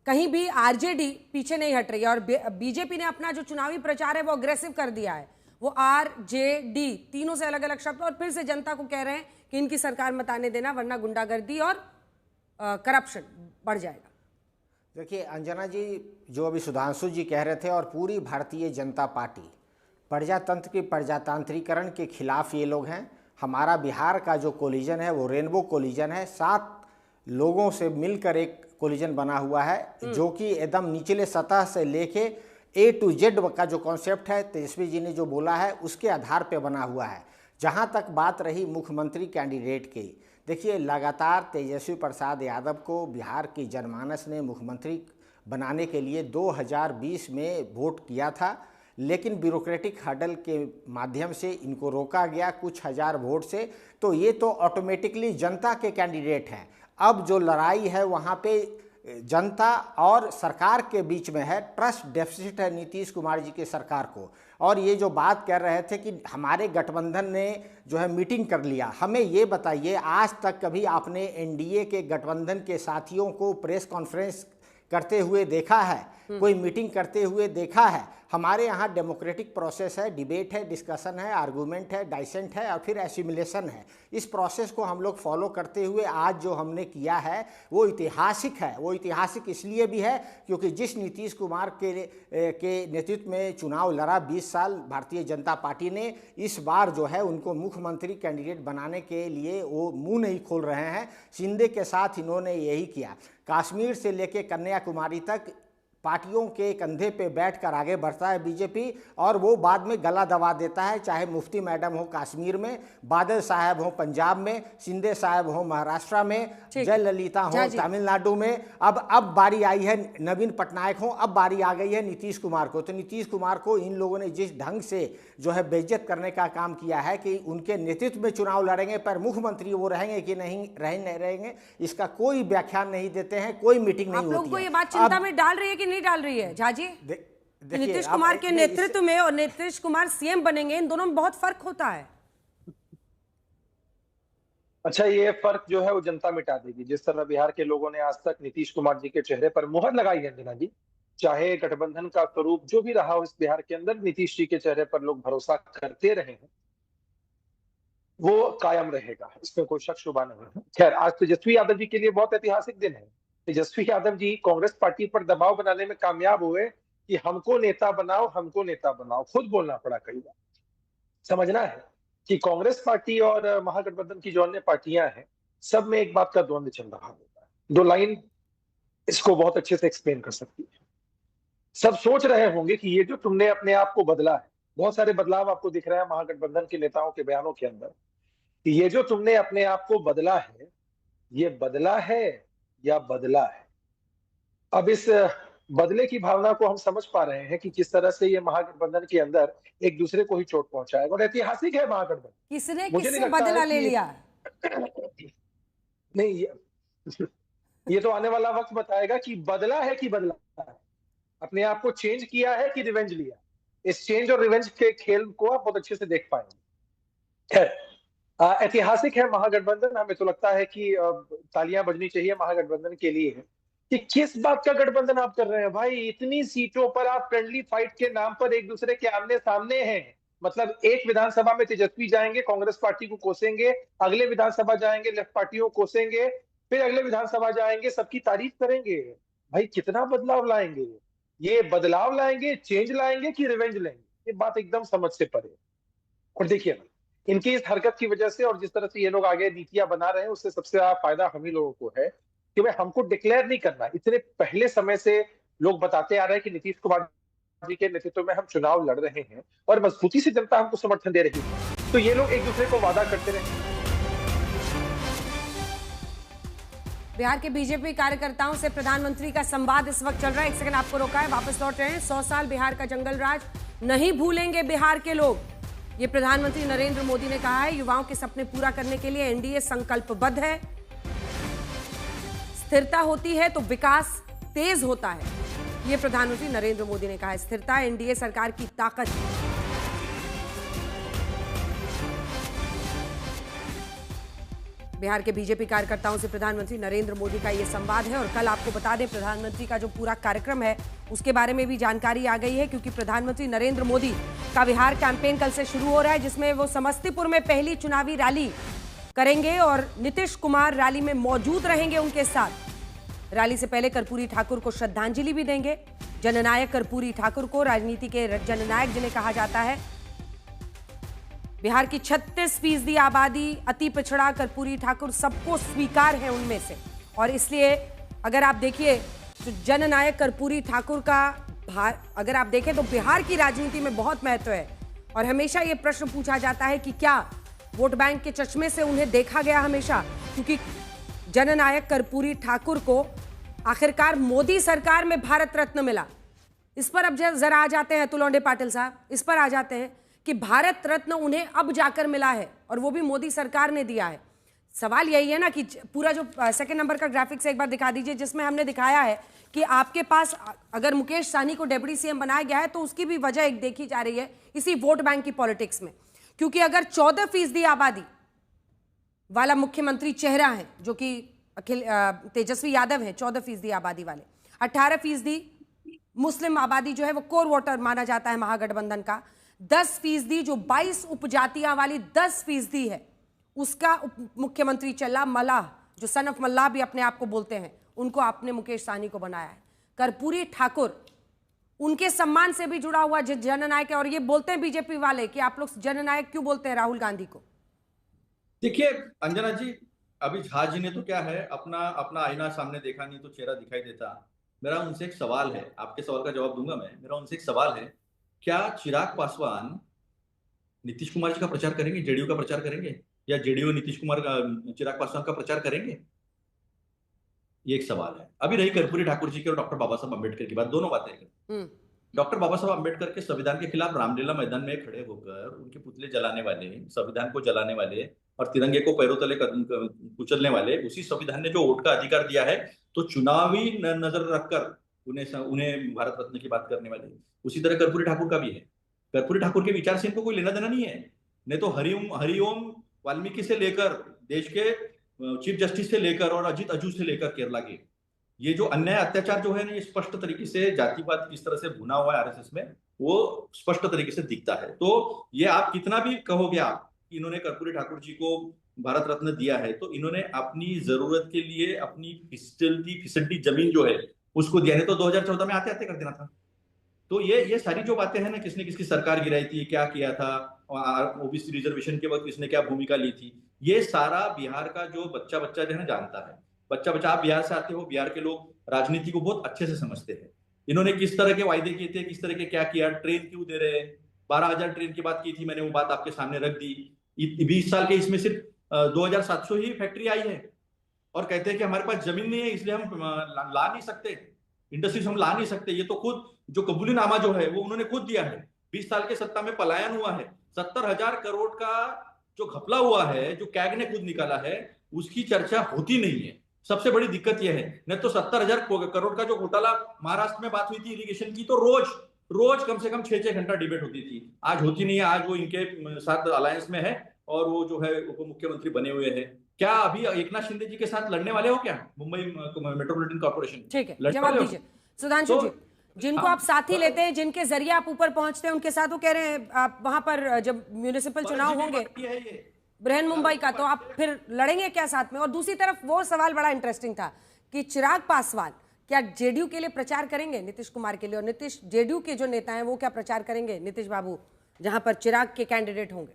कहीं भी आरजेडी पीछे नहीं हट रही है और बीजेपी ने अपना जो चुनावी प्रचार है वो अग्रेसिव कर दिया है। वो आरजेडी तीनों से अलग अलग शब्द, और फिर से जनता को कह रहे हैं कि इनकी सरकार मत आने देना वरना गुंडागर्दी और करप्शन बढ़ जाएगा। देखिए अंजना जी, जो अभी सुधांशु जी कह रहे थे, और पूरी भारतीय जनता पार्टी प्रजातंत्र के प्रजातांत्रिकरण के खिलाफ ये लोग हैं। हमारा बिहार का जो कोलिजन है वो रेनबो कोलिजन है, 7 लोगों से मिलकर एक कोलिजन बना हुआ है, जो कि एकदम निचले सतह से लेके A to Z का जो कॉन्सेप्ट है तेजस्वी जी ने जो बोला है उसके आधार पे बना हुआ है। जहां तक बात रही मुख्यमंत्री कैंडिडेट की, देखिए लगातार तेजस्वी प्रसाद यादव को बिहार की जनमानस ने मुख्यमंत्री बनाने के लिए 2020 में वोट किया था, लेकिन ब्यूरोक्रेटिक हर्डल के माध्यम से इनको रोका गया कुछ हजार वोट से। तो ये तो ऑटोमेटिकली जनता के कैंडिडेट हैं। अब जो लड़ाई है वहाँ पे जनता और सरकार के बीच में है, ट्रस्ट डेफिसिट है नीतीश कुमार जी के सरकार को। और ये जो बात कर रहे थे कि हमारे गठबंधन ने जो है मीटिंग कर लिया, हमें ये बताइए आज तक कभी आपने एनडीए के गठबंधन के साथियों को प्रेस कॉन्फ्रेंस करते हुए देखा है, कोई मीटिंग करते हुए देखा है? हमारे यहाँ डेमोक्रेटिक प्रोसेस है, डिबेट है, डिस्कशन है, आर्गूमेंट है, डाइसेंट है और फिर एसिमिलेशन है। इस प्रोसेस को हम लोग फॉलो करते हुए आज जो हमने किया है वो ऐतिहासिक है। वो ऐतिहासिक इसलिए भी है क्योंकि जिस नीतीश कुमार के नेतृत्व में चुनाव लड़ा 20 साल भारतीय जनता पार्टी ने, इस बार जो है उनको मुख्यमंत्री कैंडिडेट बनाने के लिए वो मुंह नहीं खोल रहे हैं। शिंदे के साथ इन्होंने यही किया। कश्मीर से लेकर कन्याकुमारी तक पार्टियों के कंधे पे बैठकर आगे बढ़ता है बीजेपी और वो बाद में गला दबा देता है, चाहे मुफ्ती मैडम हो कश्मीर में, बादल साहब हो पंजाब में, शिंदे साहब हो महाराष्ट्र में, जयललिता हो तमिलनाडु में। अब बारी आई है नवीन पटनायक हो, अब बारी आ गई है नीतीश कुमार को। तो नीतीश कुमार को इन लोगों ने जिस ढंग से जो है बेइज्जत करने का काम किया है कि उनके नेतृत्व में चुनाव लड़ेंगे पर मुख्यमंत्री वो रहेंगे कि नहीं रहेंगे, इसका कोई व्याख्यान नहीं देते हैं, कोई मीटिंग नहीं होती है। आप लोगों को ये बात चिंता में डाल रही है कि नहीं डाल रही है झा जी? नीतीश कुमार के नेतृत्व में और नीतीश कुमार सीएम बनेंगे, इन दोनों में बहुत फर्क होता है। अच्छा, ये फर्क जो है वो जनता मिटा देगी। जिस तरह बिहार के लोगों ने आज तक नीतीश कुमार जी के चेहरे पर मुहर लगाई है अंजना जी, चाहे गठबंधन का स्वरूप जो भी रहा हो इस बिहार के अंदर, नीतीश जी के चेहरे पर लोग भरोसा करते रहे हैं, वो कायम रहेगा, इसमें कोई शक शुबा नहीं है। खैर, आज तेजस्वी यादव जी के लिए बहुत ऐतिहासिक दिन है। तेजस्वी यादव जी कांग्रेस पार्टी पर दबाव बनाने में कामयाब हुए कि हमको नेता बनाओ, हमको नेता बनाओ। खुद बोलना पड़ा कई बार। समझना है कि कांग्रेस पार्टी और महागठबंधन की जो अन्य पार्टियां हैं, सब में एक बात का द्वंद्व चल रहा होता है। दो लाइन इसको बहुत अच्छे से एक्सप्लेन कर सकती है। सब सोच रहे होंगे कि ये जो तुमने अपने आप को बदला है, बहुत सारे बदलाव आपको दिख रहे हैं महागठबंधन के नेताओं के बयानों के अंदर, कि ये जो तुमने अपने आप को बदला है, ये बदला है या बदला है। अब इस बदले की भावना को हम समझ पा रहे हैं कि किस तरह से ये महागठबंधन के अंदर एक दूसरे को ही चोट पहुंचाएगा और ऐतिहासिक है महागठबंधन। किसने किससे बदला ले लिया? नहीं, ये तो आने वाला वक्त बताएगा कि बदला है कि बदला है, अपने आप को चेंज किया है कि रिवेंज लिया। इस चेंज और रिवेंज के खेल को आप बहुत अच्छे से देख पाएंगे। ऐतिहासिक है महागठबंधन। हमें तो लगता है कि तालियां बजनी चाहिए महागठबंधन के लिए कि किस बात का गठबंधन आप कर रहे हैं भाई। इतनी सीटों पर आप फ्रेंडली फाइट के नाम पर एक दूसरे के आमने सामने हैं। मतलब एक विधानसभा में तेजस्वी जाएंगे, कांग्रेस पार्टी को कोसेंगे, अगले विधानसभा जाएंगे, लेफ्ट पार्टियों को कोसेंगे, फिर अगले विधानसभा जाएंगे, सबकी तारीफ करेंगे। भाई कितना बदलाव लाएंगे? ये बदलाव लाएंगे, चेंज लाएंगे कि रिवेंज लेंगे? ये बात एकदम समझ से परे। और देखिए ना, इनकी इस हरकत की वजह से और जिस तरह से ये लोग आगे नीतियां बना रहे हैं, उससे सबसे ज्यादा फायदा हम ही लोगों को है कि भाई हमको डिक्लेयर नहीं करना। इतने पहले समय से लोग बताते आ रहे हैं कि नीतीश कुमार जी के नेतृत्व में हम चुनाव लड़ रहे हैं और मजबूती से जनता हमको समर्थन दे रही है, तो ये लोग एक दूसरे को वादा करते रहे। बिहार के बीजेपी कार्यकर्ताओं से प्रधानमंत्री का संवाद इस वक्त चल रहा है। एक सेकंड आपको रोका है, वापस लौट रहे हैं। 100 साल बिहार का जंगल राज नहीं भूलेंगे बिहार के लोग, ये प्रधानमंत्री नरेंद्र मोदी ने कहा है। युवाओं के सपने पूरा करने के लिए एनडीए संकल्पबद्ध है। स्थिरता होती है तो विकास तेज होता है, ये प्रधानमंत्री नरेंद्र मोदी ने कहा है। स्थिरता एनडीए सरकार की ताकत है। बिहार के बीजेपी कार्यकर्ताओं से प्रधानमंत्री नरेंद्र मोदी का यह संवाद है। और कल आपको बता दें, प्रधानमंत्री का जो पूरा कार्यक्रम है उसके बारे में भी जानकारी आ गई है, क्योंकि प्रधानमंत्री नरेंद्र मोदी का बिहार कैंपेन कल से शुरू हो रहा है, जिसमें वो समस्तीपुर में पहली चुनावी रैली करेंगे और नीतीश कुमार रैली में मौजूद रहेंगे उनके साथ। रैली से पहले कर्पूरी ठाकुर को श्रद्धांजलि भी देंगे। जननायक कर्पूरी ठाकुर को राजनीति के जननायक जिन्हें कहा जाता है। बिहार की 36% आबादी, अति पिछड़ा कर्पूरी ठाकुर सबको स्वीकार है उनमें से, और इसलिए अगर आप देखिए तो जननायक कर्पूरी ठाकुर का अगर आप देखें तो बिहार की राजनीति में बहुत महत्व है। और हमेशा ये प्रश्न पूछा जाता है कि क्या वोट बैंक के चश्मे से उन्हें देखा गया हमेशा, क्योंकि जननायक कर्पूरी ठाकुर को आखिरकार मोदी सरकार में भारत रत्न मिला। इस पर अब जरा आ जाते हैं तुलौंडे पाटिल साहब, इस पर आ जाते हैं कि भारत रत्न उन्हें अब जाकर मिला है और वो भी मोदी सरकार ने दिया है। सवाल यही है ना कि पूरा जो सेकंड नंबर का ग्राफिक्स एक बार दिखा दीजिए, जिसमें हमने दिखाया है कि आपके पास अगर मुकेश सहनी को डिप्टी सीएम बनाया गया है तो उसकी भी वजह एक देखी जा रही है इसी वोट बैंक की पॉलिटिक्स में। क्योंकि अगर 14% आबादी वाला मुख्यमंत्री चेहरा है, जो कि तेजस्वी यादव है, 14% आबादी वाले, 18% मुस्लिम आबादी जो है वो कोर वोटर माना जाता है महागठबंधन का, 10% जो 22 उपजातियां वाली 10% है उसका मुख्यमंत्री चला मल्लाह, जो सन ऑफ मल्लाह भी अपने आप को बोलते हैं, उनको आपने मुकेश सहनी को बनाया है। कर्पूरी ठाकुर उनके सम्मान से भी जुड़ा हुआ जननायक है। और ये बोलते हैं बीजेपी वाले कि आप लोग जननायक क्यों बोलते हैं राहुल गांधी को? देखिए अंजना जी, अभी झा जी ने तो क्या है, अपना आईना सामने देखा नहीं तो चेहरा दिखाई देता। मेरा उनसे एक सवाल है, आपके सवाल का जवाब दूंगा मैं। मेरा उनसे एक सवाल है, क्या चिराग पासवान नीतीश कुमार जी का प्रचार करेंगे, जेडीयू का प्रचार करेंगे, या जेडीयू नीतीश कुमार का चिराग पासवान का प्रचार करेंगे? ये एक सवाल है। अभी रही कर्पूरी ठाकुर जी की और डॉक्टर बाबा साहब अम्बेडकर की बात, दोनों बातें। डॉक्टर बाबा साहब अम्बेडकर के संविधान के खिलाफ रामलीला मैदान में खड़े होकर उनके पुतले जलाने वाले, संविधान को जलाने वाले और तिरंगे को पैरों तले कुचलने वाले, उसी संविधान ने जो वोट का अधिकार दिया है, तो चुनावी नजर रखकर उन्हें भारत रत्न की बात करने वाले, उसी तरह कर्पूरी ठाकुर का भी है। कर्पूरी ठाकुर के विचार से इनको कोई लेना देना नहीं है। नहीं तो हरिओम वाल्मीकि से लेकर देश के चीफ जस्टिस से लेकर और अजीत अजू से लेकर केरला के, ये जो अन्याय अत्याचार जो है ना, ये स्पष्ट तरीके से जातिवाद किस तरह से भुना हुआ है आरएसएस में, वो स्पष्ट तरीके से दिखता है। तो ये आप कितना भी कहोगे आप कि इन्होंने कर्पूरी ठाकुर जी को भारत रत्न दिया है, तो इन्होंने अपनी जरूरत के लिए अपनी फिसड्डी जमीन जो है उसको दिया, नहीं तो 2014 में आते आते कर देना था। तो ये सारी जो बातें हैं ना, किसने किसकी सरकार गिराई थी, क्या किया था, ओबीसी रिजर्वेशन के वक्त किसने क्या भूमिका ली थी, ये सारा बिहार का जो बच्चा जो है ना जानता है। बच्चा आप बिहार से आते हो, बिहार के लोग राजनीति को बहुत अच्छे से समझते हैं। इन्होंने किस तरह के वायदे किए थे, किस तरह के क्या किया, ट्रेन क्यों दे रहे हैं, 12,000 ट्रेन की बात की थी मैंने, वो बात आपके सामने रख दी। 20 साल के इसमें सिर्फ 2700 ही फैक्ट्री आई है, और कहते हैं कि हमारे पास जमीन नहीं है इसलिए हम ला नहीं सकते, इंडस्ट्रीज हम ला नहीं सकते। ये तो खुद जो कबूलीनामा जो है वो उन्होंने खुद दिया है। 20 साल के सत्ता में पलायन हुआ है, 70,000 करोड़ का जो घपला हुआ है, जो कैग ने खुद निकाला है, उसकी चर्चा होती नहीं है। सबसे बड़ी दिक्कत यह है, नहीं तो 70,000 करोड़ का जो घोटाला महाराष्ट्र में बात हुई थी इरिगेशन की, तो रोज कम से कम 6-6 घंटा डिबेट होती थी। आज होती नहीं है। आज वो इनके साथ अलायंस में है और वो जो है उप मुख्यमंत्री बने हुए हैं। क्या अभी एकनाथ शिंदे जी के साथ लड़ने वाले हो क्या मुंबई मेट्रोपॉलिटन कॉर्पोरेशन? ठीक है, जवाब दीजिए सुधांशु जी। जिनको आप साथी लेते हैं, जिनके जरिए आप ऊपर पहुंचते हैं, उनके साथ वो कह रहे हैं आप वहां पर जब म्यूनिसिपल चुनाव होंगे बृहन मुंबई का, तो आप फिर लड़ेंगे क्या साथ में? और दूसरी तरफ वो सवाल बड़ा इंटरेस्टिंग था कि चिराग पासवान क्या जेडीयू के लिए प्रचार करेंगे नीतीश कुमार के लिए, और नीतीश जेडीयू के जो नेता हैं वो क्या प्रचार करेंगे नीतीश बाबू जहां पर चिराग के कैंडिडेट होंगे?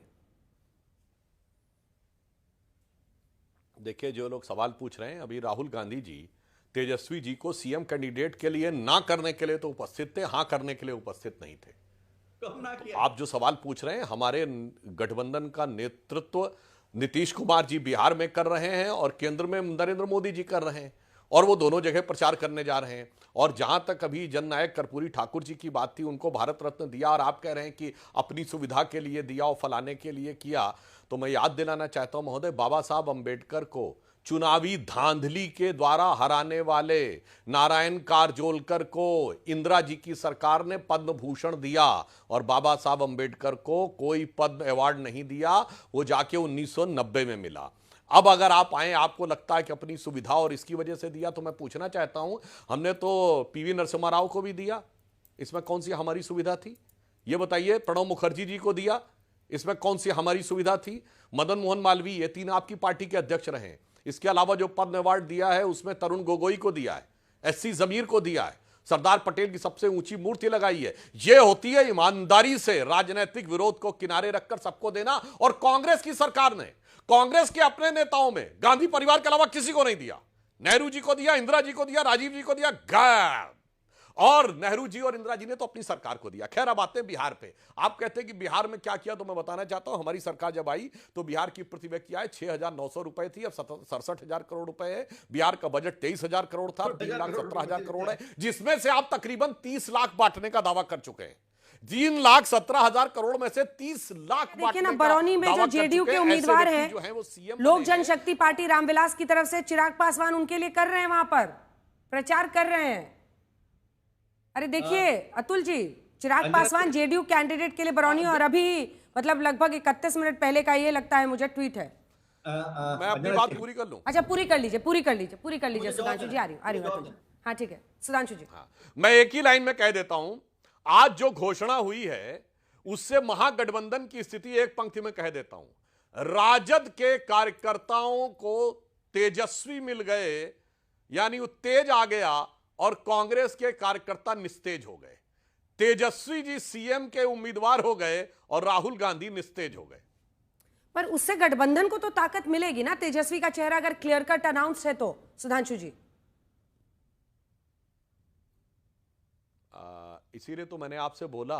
देखिए, जो लोग सवाल पूछ रहे हैं, अभी राहुल गांधी जी तेजस्वी जी को सीएम कैंडिडेट के लिए ना करने के लिए तो उपस्थित थे, हाँ करने के लिए उपस्थित नहीं थे। आप जो सवाल पूछ रहे हैं, हमारे गठबंधन का नेतृत्व नीतीश कुमार जी बिहार में कर रहे हैं और केंद्र में नरेंद्र मोदी जी कर रहे हैं, और वो दोनों जगह प्रचार करने जा रहे हैं। और जहां तक अभी जननायक कर्पूरी ठाकुर जी की बात थी, उनको भारत रत्न दिया और आप कह रहे हैं कि अपनी सुविधा के लिए दिया और फलाने के लिए किया, तो मैं याद दिलाना चाहता हूं महोदय, बाबा साहब अंबेडकर को चुनावी धांधली के द्वारा हराने वाले नारायण कारजोलकर को इंदिरा जी की सरकार ने पद्म भूषण दिया, और बाबा साहब अंबेडकर को कोई पद्म अवार्ड नहीं दिया, वो जाके 1990 में मिला। अब अगर आप आए, आपको लगता है कि अपनी सुविधा और इसकी वजह से दिया, तो मैं पूछना चाहता हूं, हमने तो पीवी नरसिम्हा राव को भी दिया, इसमें कौन सी हमारी सुविधा थी? ये बताइए। प्रणब मुखर्जी जी को दिया, इसमें कौन सी हमारी सुविधा थी? मदन मोहन मालवीय, ये 3 आपकी पार्टी के अध्यक्ष रहे। इसके अलावा जो पद्म अवार्ड दिया है उसमें तरुण गोगोई को दिया है, एससी जमीर को दिया है, सरदार पटेल की सबसे ऊंची मूर्ति लगाई है। यह होती है ईमानदारी से राजनीतिक विरोध को किनारे रखकर सबको देना। और कांग्रेस की सरकार ने कांग्रेस के अपने नेताओं में गांधी परिवार के अलावा किसी को नहीं दिया। नेहरू जी को दिया, इंदिरा जी को दिया, राजीव जी को दिया, गायब। और नेहरू जी और इंदिरा जी ने तो अपनी सरकार को दिया। खैर अब आते हैं बिहार पे। आप कहते हैं कि बिहार में क्या किया, तो मैं बताना चाहता हूं हमारी सरकार जब आई तो बिहार की प्रति व्यक्ति आय 6,900 रुपए थी, अब 67,000 करोड़ रुपए है। बिहार का बजट 23,000 करोड़ था, 3,17,000 करोड़ है, जिसमें से आप तकरीबन 30 लाख बांटने का दावा कर चुके हैं। 3,17,000 करोड़ में से 30 लाख देखिए ना, बरौनी में जो जेडीयू के उम्मीदवार हैं, लोक जनशक्ति पार्टी रामविलास की तरफ से चिराग पासवान उनके लिए कर रहे हैं, वहां पर प्रचार कर रहे हैं। अरे देखिए अतुल जी, चिराग पासवान जेडीयू कैंडिडेट के लिए बरौनी, और अभी मतलब लगभग 31 मिनट पहले का ये लगता है मुझे ट्वीट है। मैं अपनी बात पूरी कर लूं। अच्छा पूरी कर लीजिए सुधांशु जी। आ रही हूँ अतुल जी। हाँ ठीक है सुधांशु जी। हाँ, मैं एक ही लाइन में कह देता हूं, आज जो घोषणा हुई है उससे महागठबंधन की स्थिति एक पंक्ति में कह देता हूं। राजद के कार्यकर्ताओं को तेजस्वी मिल गए, यानी उत्तेज आ गया, और कांग्रेस के कार्यकर्ता निस्तेज हो गए। तेजस्वी जी सीएम के उम्मीदवार हो गए और राहुल गांधी निस्तेज हो गए। पर उससे गठबंधन को तो ताकत मिलेगी ना, तेजस्वी का चेहरा अगर क्लियर कट अनाउंस है तो। सुधांशु जी इसीलिए तो मैंने आपसे बोला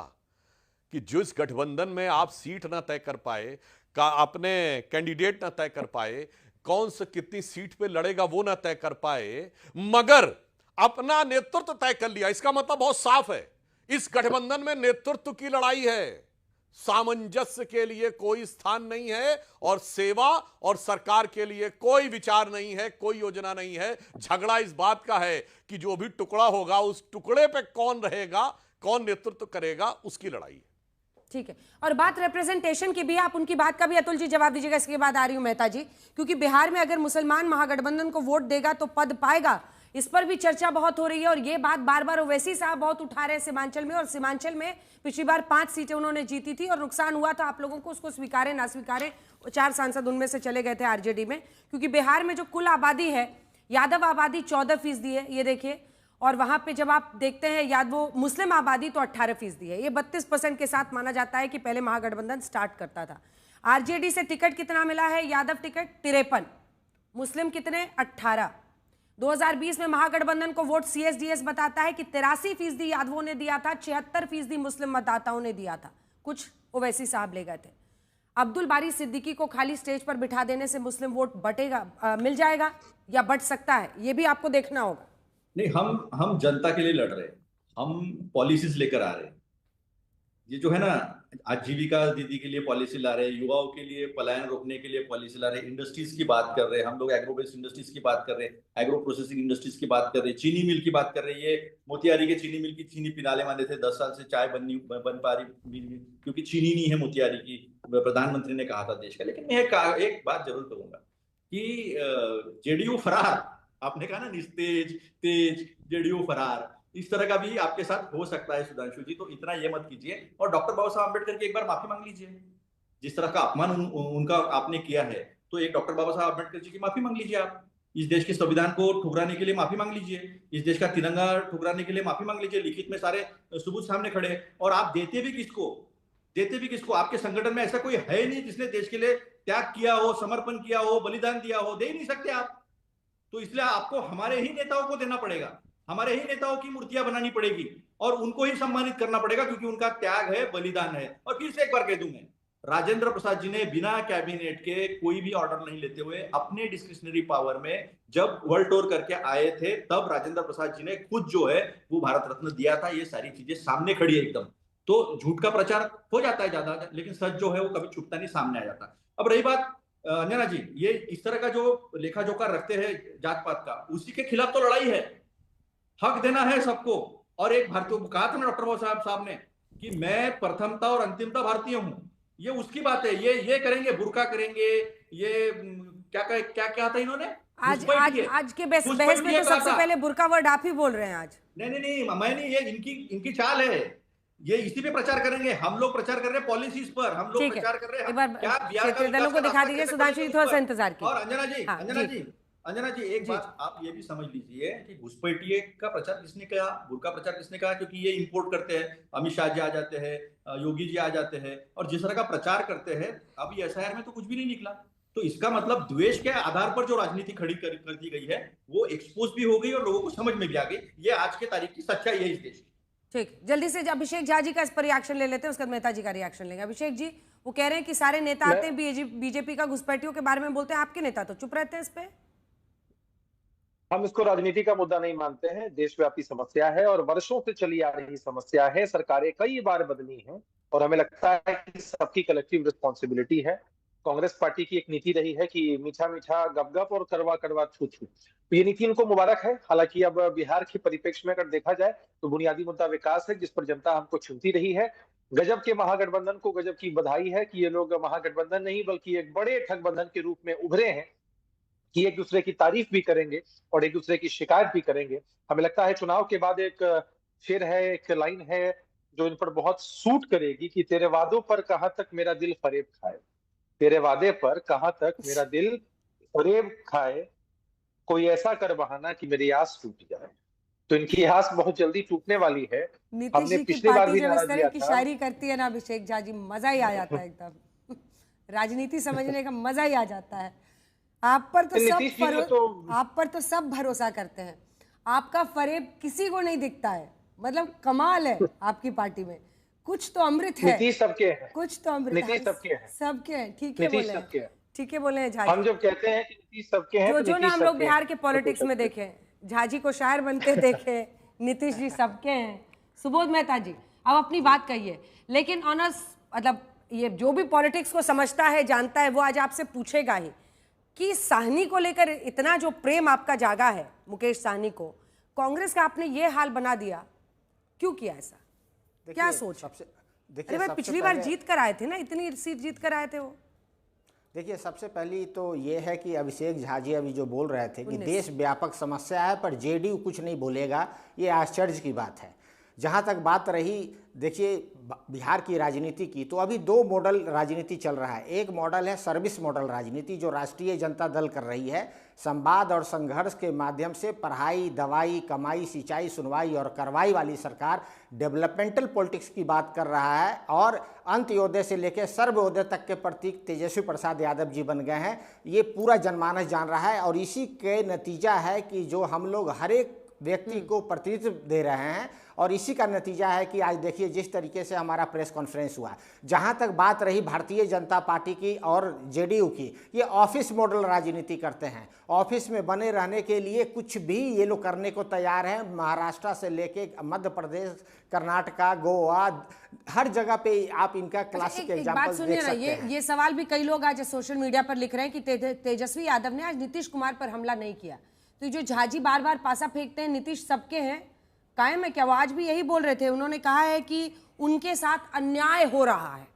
कि जिस गठबंधन में आप सीट ना तय कर पाए, का अपने कैंडिडेट ना तय कर पाए, कौन से कितनी सीट पे लड़ेगा वो ना तय कर पाए, मगर अपना नेतृत्व तय कर लिया, इसका मतलब बहुत साफ है, इस गठबंधन में नेतृत्व की लड़ाई है। सामंजस्य के लिए कोई स्थान नहीं है, और सेवा और सरकार के लिए कोई विचार नहीं है, कोई योजना नहीं है। झगड़ा इस बात का है कि जो भी टुकड़ा होगा उस टुकड़े पे कौन रहेगा, कौन नेतृत्व करेगा, उसकी लड़ाई है। ठीक है, और बात रिप्रेजेंटेशन की भी, आप उनकी बात का भी अतुल जी जवाब दीजिएगा। इसके बाद आ रही हूं मेहता जी, क्योंकि बिहार में अगर मुसलमान महागठबंधन को वोट देगा तो पद पाएगा, इस पर भी चर्चा बहुत हो रही है। और ये बात बार बार ओवैसी साहब बहुत उठा रहे हैं सीमांचल में, और सीमांचल में पिछली बार 5 सीटें उन्होंने जीती थी और नुकसान हुआ था आप लोगों को, उसको स्वीकारे ना स्वीकारे, 4 सांसद उनमें से चले गए थे आरजेडी में। क्योंकि बिहार में जो कुल आबादी है, यादव आबादी 14% है, ये देखिए, और वहां पे जब आप देखते हैं यादव मुस्लिम आबादी तो 18% है। ये 32% के साथ माना जाता है कि पहले महागठबंधन स्टार्ट करता था। आरजेडी से टिकट कितना मिला है? यादव टिकट 53, मुस्लिम कितने? 18। 2020 में महागठबंधन को वोट सीएसडीएस बताता है कि 83% यादवों ने दिया था, 76% मुस्लिम मतदाताओं ने दिया था, कुछ ओवैसी साहब ले गए थे। अब्दुल बारी सिद्दीकी को खाली स्टेज पर बिठा देने से मुस्लिम वोट बटेगा, मिल जाएगा या बट सकता है, ये भी आपको देखना होगा। नहीं, हम जनता के लिए लड़ रहे हैं, हम पॉलिसीज लेकर आ रहे हैं। ये जो है ना, आजीविका दीदी के लिए पॉलिसी ला रहे हैं, युवाओं के लिए पलायन रोकने के लिए पॉलिसी ला रहे हैं, इंडस्ट्रीज की बात कर रहे हैं, हम लोग एग्रो बेस्ड इंडस्ट्रीज की बात कर रहे हैं, एग्रो प्रोसेसिंग इंडस्ट्रीज की बात कर रहे हैं, चीनी मिल की बात कर रहे हैं। ये मोतिहारी के चीनी मिल की चीनी पिनाले वाले थे, 10 साल से चाय बन पा रही, क्योंकि चीनी नहीं है मोतिहारी की, प्रधानमंत्री ने कहा था देश का। लेकिन मैं एक बात जरूर कहूंगा कि जेडीयू फरार, आपने कहा ना निस्तेज तेज जेडीयू फरार, इस तरह का भी आपके साथ हो सकता है सुधांशु जी, तो इतना ये मत कीजिए। और डॉक्टर बाबा साहब अम्बेडकर की एक बार माफी मांग लीजिए, जिस तरह का अपमान उनका आपने किया है, तो एक डॉक्टर बाबा साहब अम्बेडकर जी की माफी मांग लीजिए। आप इस देश के संविधान को ठुकराने के लिए माफी मांग लीजिए, इस देश का तिरंगा ठुकराने के लिए माफी मांग लीजिए, लिखित में सारे सबूत सामने खड़े। और आप देते भी किसको? आपके संगठन में ऐसा कोई है नहीं जिसने देश के लिए त्याग किया हो, समर्पण किया हो, बलिदान दिया हो, दे ही नहीं सकते आप। तो इसलिए आपको हमारे ही नेताओं को देना पड़ेगा, हमारे ही नेताओं की मूर्तियां बनानी पड़ेगी और उनको ही सम्मानित करना पड़ेगा, क्योंकि उनका त्याग है, बलिदान है। और फिर से एक बार कह दूं मैं, राजेंद्र प्रसाद जी ने बिना कैबिनेट के कोई भी ऑर्डर नहीं लेते हुए अपने डिस्क्रिशनरी पावर में जब वर्ल्ड टूर करके आए थे, तब राजेंद्र प्रसाद जी ने खुद जो है वो भारत रत्न दिया था। ये सारी चीजें सामने खड़ी है एकदम। तो झूठ का प्रचार हो जाता है ज्यादा, लेकिन सच जो है वो कभी छुपता नहीं, सामने आ जाता। अब रही बात अंजना जी, ये इस तरह का जो लेखा जोखा रखते हैं जात पात का, उसी के खिलाफ तो लड़ाई है। हक देना है सबको। और एक भारतीय कहा था ना डॉक्टर बाबा साहब ने कि मैं प्रथमता और अंतिमता भारतीय हूं, ये उसकी बात है। ये करेंगे, बुर्का करेंगे, ये क्या था इन्होंने आज के बहस में तो सबसे पहले बुर्का वर्ड आप ही बोल रहे हैं आज। नहीं, मैं नहीं, ये इनकी चाल है, ये इसी पे प्रचार करेंगे। हम लोग प्रचार कर रहे हैं पॉलिसीज पर, हम लोग प्रचार कर रहे हैं क्या बिहार दलों को दिखा दीजिए। सुधांशु जी थोड़ा सा इंतजार कीजिए। और अंजना जी एक बात आप ये भी समझ लीजिए कि घुसपैठिए का प्रचार किसने किया, बुर्का प्रचार किसने कहा? क्योंकि ये इंपोर्ट करते हैं, अमित शाह जी आ जाते हैं, योगी जी आ जाते हैं और जिस तरह का प्रचार करते हैं। अब ये एसआईआर में तो कुछ भी नहीं निकला, तो इसका मतलब द्वेष के आधार पर जो राजनीति खड़ी कर दी गई है वो एक्सपोज भी हो गई और लोगों को समझ में भी आ गई। ये आज के तारीख की सच्चाई है इस देश की। ठीक, जल्दी से अभिषेक झा जी का इस पर रिएक्शन ले लेते हैं, उसके बाद मेहता जी का रिएक्शन लेंगे। अभिषेक जी, वो कह रहे हैं कि सारे नेता आते हैं बीजेपी का घुसपैठियों के बारे में बोलते हैं, आपके नेता तो चुप रहते हैं इस पे। हम इसको राजनीति का मुद्दा नहीं मानते हैं, देशव्यापी समस्या है और वर्षों से चली आ रही समस्या है। सरकारें कई बार बदली हैं और हमें लगता है कि सबकी कलेक्टिव रिस्पॉन्सिबिलिटी है। कांग्रेस पार्टी की एक नीति रही है कि मीठा मीठा गप गप और कड़वा कड़वा छू छू। तो ये नीति इनको मुबारक है। हालांकि अब बिहार के परिप्रेक्ष्य में अगर देखा जाए तो बुनियादी मुद्दा विकास है, जिस पर जनता हमको चुनती रही है। गजब के महागठबंधन को गजब की बधाई है कि ये लोग महागठबंधन नहीं बल्कि एक बड़े ठगबंधन के रूप में उभरे हैं कि एक दूसरे की तारीफ भी करेंगे और एक दूसरे की शिकायत भी करेंगे। हमें लगता है चुनाव के बाद एक शेर है, एक लाइन है जो इन पर बहुत सूट करेगी कि तेरे वादों पर कहां तक मेरा दिल फरेब खाए, तेरे वादे पर कहां तक मेरा दिल फरेब खाए, कोई ऐसा कर बहाना कि मेरी आस टूट जाए। तो इनकी आस बहुत जल्दी टूटने वाली है। हमने पिछली बार भी इस तरह की शायरी करती है ना अभिषेक झा जी, मजा ही आ जाता है एकदम। राजनीति समझने का मजा ही आ जाता है। आप पर तो सब भरोसा करते हैं, आपका फरेब किसी को नहीं दिखता है। मतलब कमाल है आपकी पार्टी में, कुछ तो अमृत है। नीतीश सबके हैं, कुछ तो अमृत नीतीश सबके हैं, सबके हैं। ठीक है बोले, ठीक है बोले झा जी। हम जब कहते हैं कि नीतीश सबके हैं, जो ना हम लोग बिहार के पॉलिटिक्स में देखें, झा जी को शायर बनते देखे, नीतीश जी सबके हैं। सुबोध मेहता जी, अब अपनी बात कहिए, लेकिन ऑनर्स मतलब ये जो भी पॉलिटिक्स को समझता है, जानता है, वो आज आपसे पूछेगा ही कि साहनी को लेकर इतना जो प्रेम आपका जागा है, मुकेश साहनी को, कांग्रेस का आपने ये हाल बना दिया, क्यों किया ऐसा? क्या सोच? अरे भाई पिछली बार जीत कर आए थे ना, इतनी सीट जीत कर आए थे वो। देखिए, सबसे पहली तो ये है कि अभिषेक झा जी अभी जो बोल रहे थे कि देश व्यापक समस्या है पर जेडीयू कुछ नहीं बोलेगा, ये आश्चर्य की बात है। जहाँ तक बात रही, देखिए बिहार की राजनीति की, तो अभी दो मॉडल राजनीति चल रहा है। एक मॉडल है सर्विस मॉडल राजनीति जो राष्ट्रीय जनता दल कर रही है, संवाद और संघर्ष के माध्यम से पढ़ाई, दवाई, कमाई, सिंचाई, सुनवाई और कार्रवाई वाली सरकार डेवलपमेंटल पॉलिटिक्स की बात कर रहा है और अंत्योदय से लेकर सर्वोदय तक के प्रतीक तेजस्वी प्रसाद यादव जी बन गए हैं। ये पूरा जनमानस जान रहा है और इसी के नतीजा है कि जो हम लोग हर एक व्यक्ति को प्रतिनिधित्व दे रहे हैं और इसी का नतीजा है कि आज देखिए जिस तरीके से हमारा प्रेस कॉन्फ्रेंस हुआ। जहां तक बात रही भारतीय जनता पार्टी की और जेडीयू की, ये ऑफिस मॉडल राजनीति करते हैं। ऑफिस में बने रहने के लिए कुछ भी ये लोग करने को तैयार हैं। महाराष्ट्र से लेके मध्य प्रदेश, कर्नाटका, गोवा, हर जगह पे आप इनका क्लासिक एग्जांपल देख सकते हैं। ये सवाल भी कई लोग आज सोशल मीडिया पर लिख रहे हैं कि तेजस्वी यादव ने आज नीतीश कुमार पर हमला नहीं किया। तो जो झाजी बार बार पासा फेंकते हैं, नीतीश सबके हैं, कायम है क्या? वो आज भी यही बोल रहे थे, उन्होंने कहा है कि उनके साथ अन्याय हो रहा है।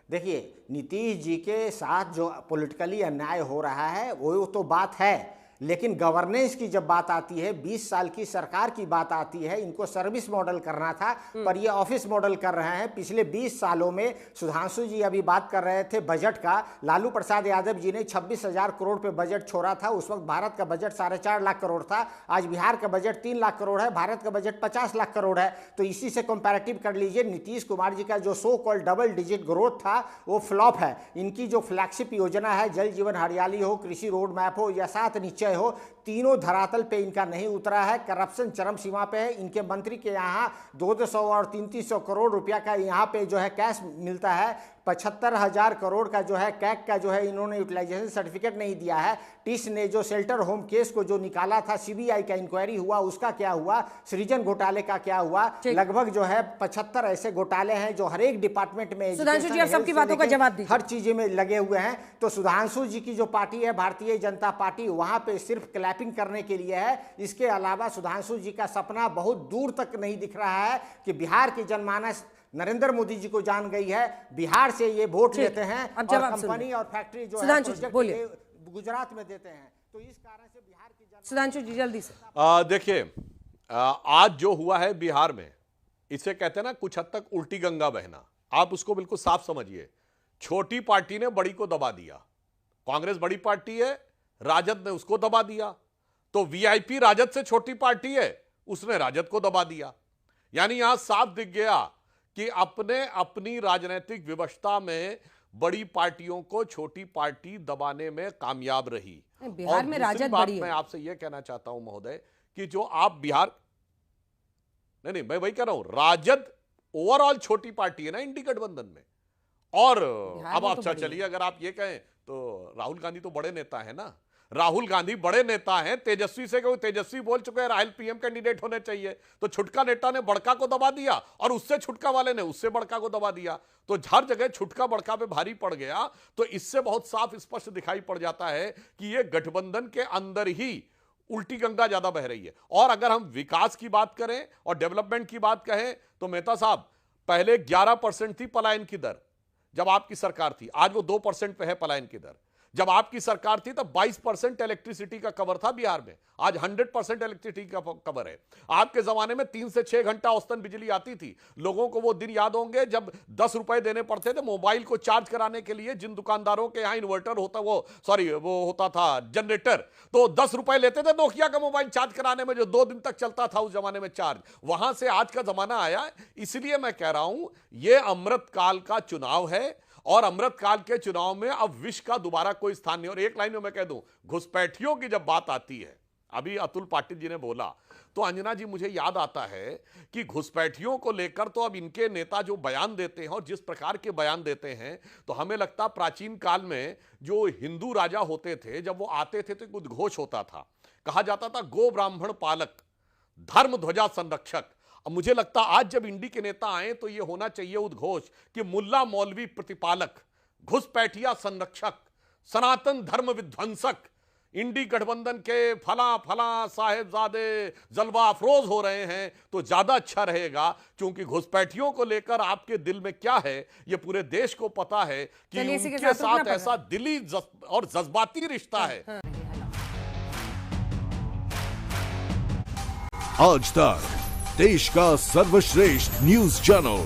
देखिए, नीतीश जी के साथ जो पॉलिटिकली अन्याय हो रहा है वो तो बात है, लेकिन गवर्नेंस की जब बात आती है, 20 साल की सरकार की बात आती है, इनको सर्विस मॉडल करना था पर ये ऑफिस मॉडल कर रहे हैं। पिछले 20 सालों में सुधांशु जी अभी बात कर रहे थे बजट का, लालू प्रसाद यादव जी ने 26,000 करोड़ पे बजट छोड़ा था। उस वक्त भारत का बजट 4.5 लाख करोड़ था। आज बिहार का बजट 3 लाख करोड़ है, भारत का बजट 50 लाख करोड़ है। तो इसी से कंपैरेटिव कर लीजिए, नीतीश कुमार जी का जो so called double digit growth था वो फ्लॉप है। इनकी जो फ्लैगशिप योजना है, जल जीवन हरियाली हो, कृषि रोड मैप हो या 7 निश्चय हो, तीनों धरातल पे इनका नहीं उतरा है। करप्शन चरम सीमा पे है। इनके मंत्री के यहाँ 200 और 300 करोड़ रुपया का यहाँ पे जो है कैश मिलता है। 75,000 करोड़ का जो है कैग का जो है इन्होंने यूटिलाइजेशन सर्टिफिकेट नहीं दिया है। टिस ने जो शेल्टर होम केस को जो निकाला था, सीबीआई का इंक्वायरी हुआ, उसका क्या हुआ? सृजन घोटाले का क्या हुआ? लगभग जो है 75 ऐसे घोटाले हैं जो हर एक डिपार्टमेंट में, सुधांशु जी सबकी बातों का जवाब दीजिए, हर चीज में लगे हुए हैं। तो सुधांशु जी की जो पार्टी है भारतीय जनता पार्टी, वहां पे सिर्फ क्लैपिंग करने के लिए है। इसके अलावा सुधांशु जी का सपना बहुत दूर तक नहीं दिख रहा है कि बिहार की जनमानस नरेंद्र मोदी जी को जान गई है। बिहार से ये वोट लेते हैं और कंपनी और फैक्ट्री जो है प्रोजेक्ट गुजरात में देते हैं। तो इस कारण से बिहार की सुधांशु जी जल्दी से देखिए, आज जो हुआ है बिहार में, इसे कहते हैं ना कुछ हद तक उल्टी गंगा बहना। आप उसको बिल्कुल साफ समझिए। छोटी पार्टी ने बड़ी को दबा दिया। कांग्रेस बड़ी पार्टी है, राजद ने उसको दबा दिया। तो वीआईपी राजद से छोटी पार्टी है, उसने राजद को दबा दिया। यानी यहां साफ दिख गया कि अपने अपनी राजनीतिक विवशता में बड़ी पार्टियों को छोटी पार्टी दबाने में कामयाब रही। बिहार और में दूसरी राजद बात बड़ी है। मैं आपसे यह कहना चाहता हूं महोदय कि जो आप बिहार, नहीं मैं वही कह रहा हूं, राजद ओवरऑल छोटी पार्टी है ना इंडी गठबंधन में। और अब अच्छा चलिए, अगर आप ये कहें तो राहुल गांधी तो बड़े नेता है ना, राहुल गांधी बड़े नेता हैं। तेजस्वी से कोई तेजस्वी बोल चुके हैं राहुल पीएम कैंडिडेट होने चाहिए, तो छुटका नेता ने बड़का को दबा दिया और उससे छुटका वाले ने उससे बड़का को दबा दिया, तो हर जगह छुटका बड़का पे भारी पड़ गया। तो इससे बहुत साफ स्पष्ट दिखाई पड़ जाता है कि ये गठबंधन के अंदर ही उल्टी गंगा ज्यादा बह रही है। और अगर हम विकास की बात करें और डेवलपमेंट की बात कहें तो मेहता साहब, पहले 11% थी पलायन की दर जब आपकी सरकार थी, आज वो 2% पे है पलायन की दर। जब आपकी सरकार थी तब 22% इलेक्ट्रिसिटी का कवर था बिहार में, आज 100% इलेक्ट्रिसिटी का कवर है। आपके जमाने में 3 से 6 घंटा औसतन बिजली आती थी। लोगों को वो दिन याद होंगे जब 10 रुपए देने पड़ते थे मोबाइल को चार्ज कराने के लिए। जिन दुकानदारों के यहाँ इन्वर्टर होता वो होता था जनरेटर, तो 10 रुपए लेते थे नोकिया का मोबाइल चार्ज कराने में, जो 2 दिन तक चलता था उस जमाने में चार्ज। वहां से आज का जमाना आया। इसलिए मैं कह रहा हूं ये अमृत काल का चुनाव है और अमृत काल के चुनाव में अब विष का दोबारा कोई स्थान नहीं। और एक लाइन में मैं कह दूं, घुसपैठियों की जब बात आती है, अभी अतुल पाटिल जी ने बोला, तो अंजना जी मुझे याद आता है कि घुसपैठियों को लेकर तो अब इनके नेता जो बयान देते हैं और जिस प्रकार के बयान देते हैं, तो हमें लगता प्राचीन काल में जो हिंदू राजा होते थे जब वो आते थे तो एक उद्घोष होता था, कहा जाता था गो ब्राह्मण पालक, धर्म ध्वजा संरक्षक। अब मुझे लगता आज जब इंडी के नेता आए तो ये होना चाहिए उद्घोष कि मुल्ला मौलवी प्रतिपालक, घुसपैठिया संरक्षक, सनातन धर्म विध्वंसक। इंडी गठबंधन के फला फला साहेबजादे जलवा अफरोज हो रहे हैं तो ज्यादा अच्छा रहेगा, क्योंकि घुसपैठियों को लेकर आपके दिल में क्या है ये पूरे देश को पता है कि उनके साथ ऐसा दिली और जज्बाती रिश्ता है। आज तक देश का सर्वश्रेष्ठ न्यूज चैनल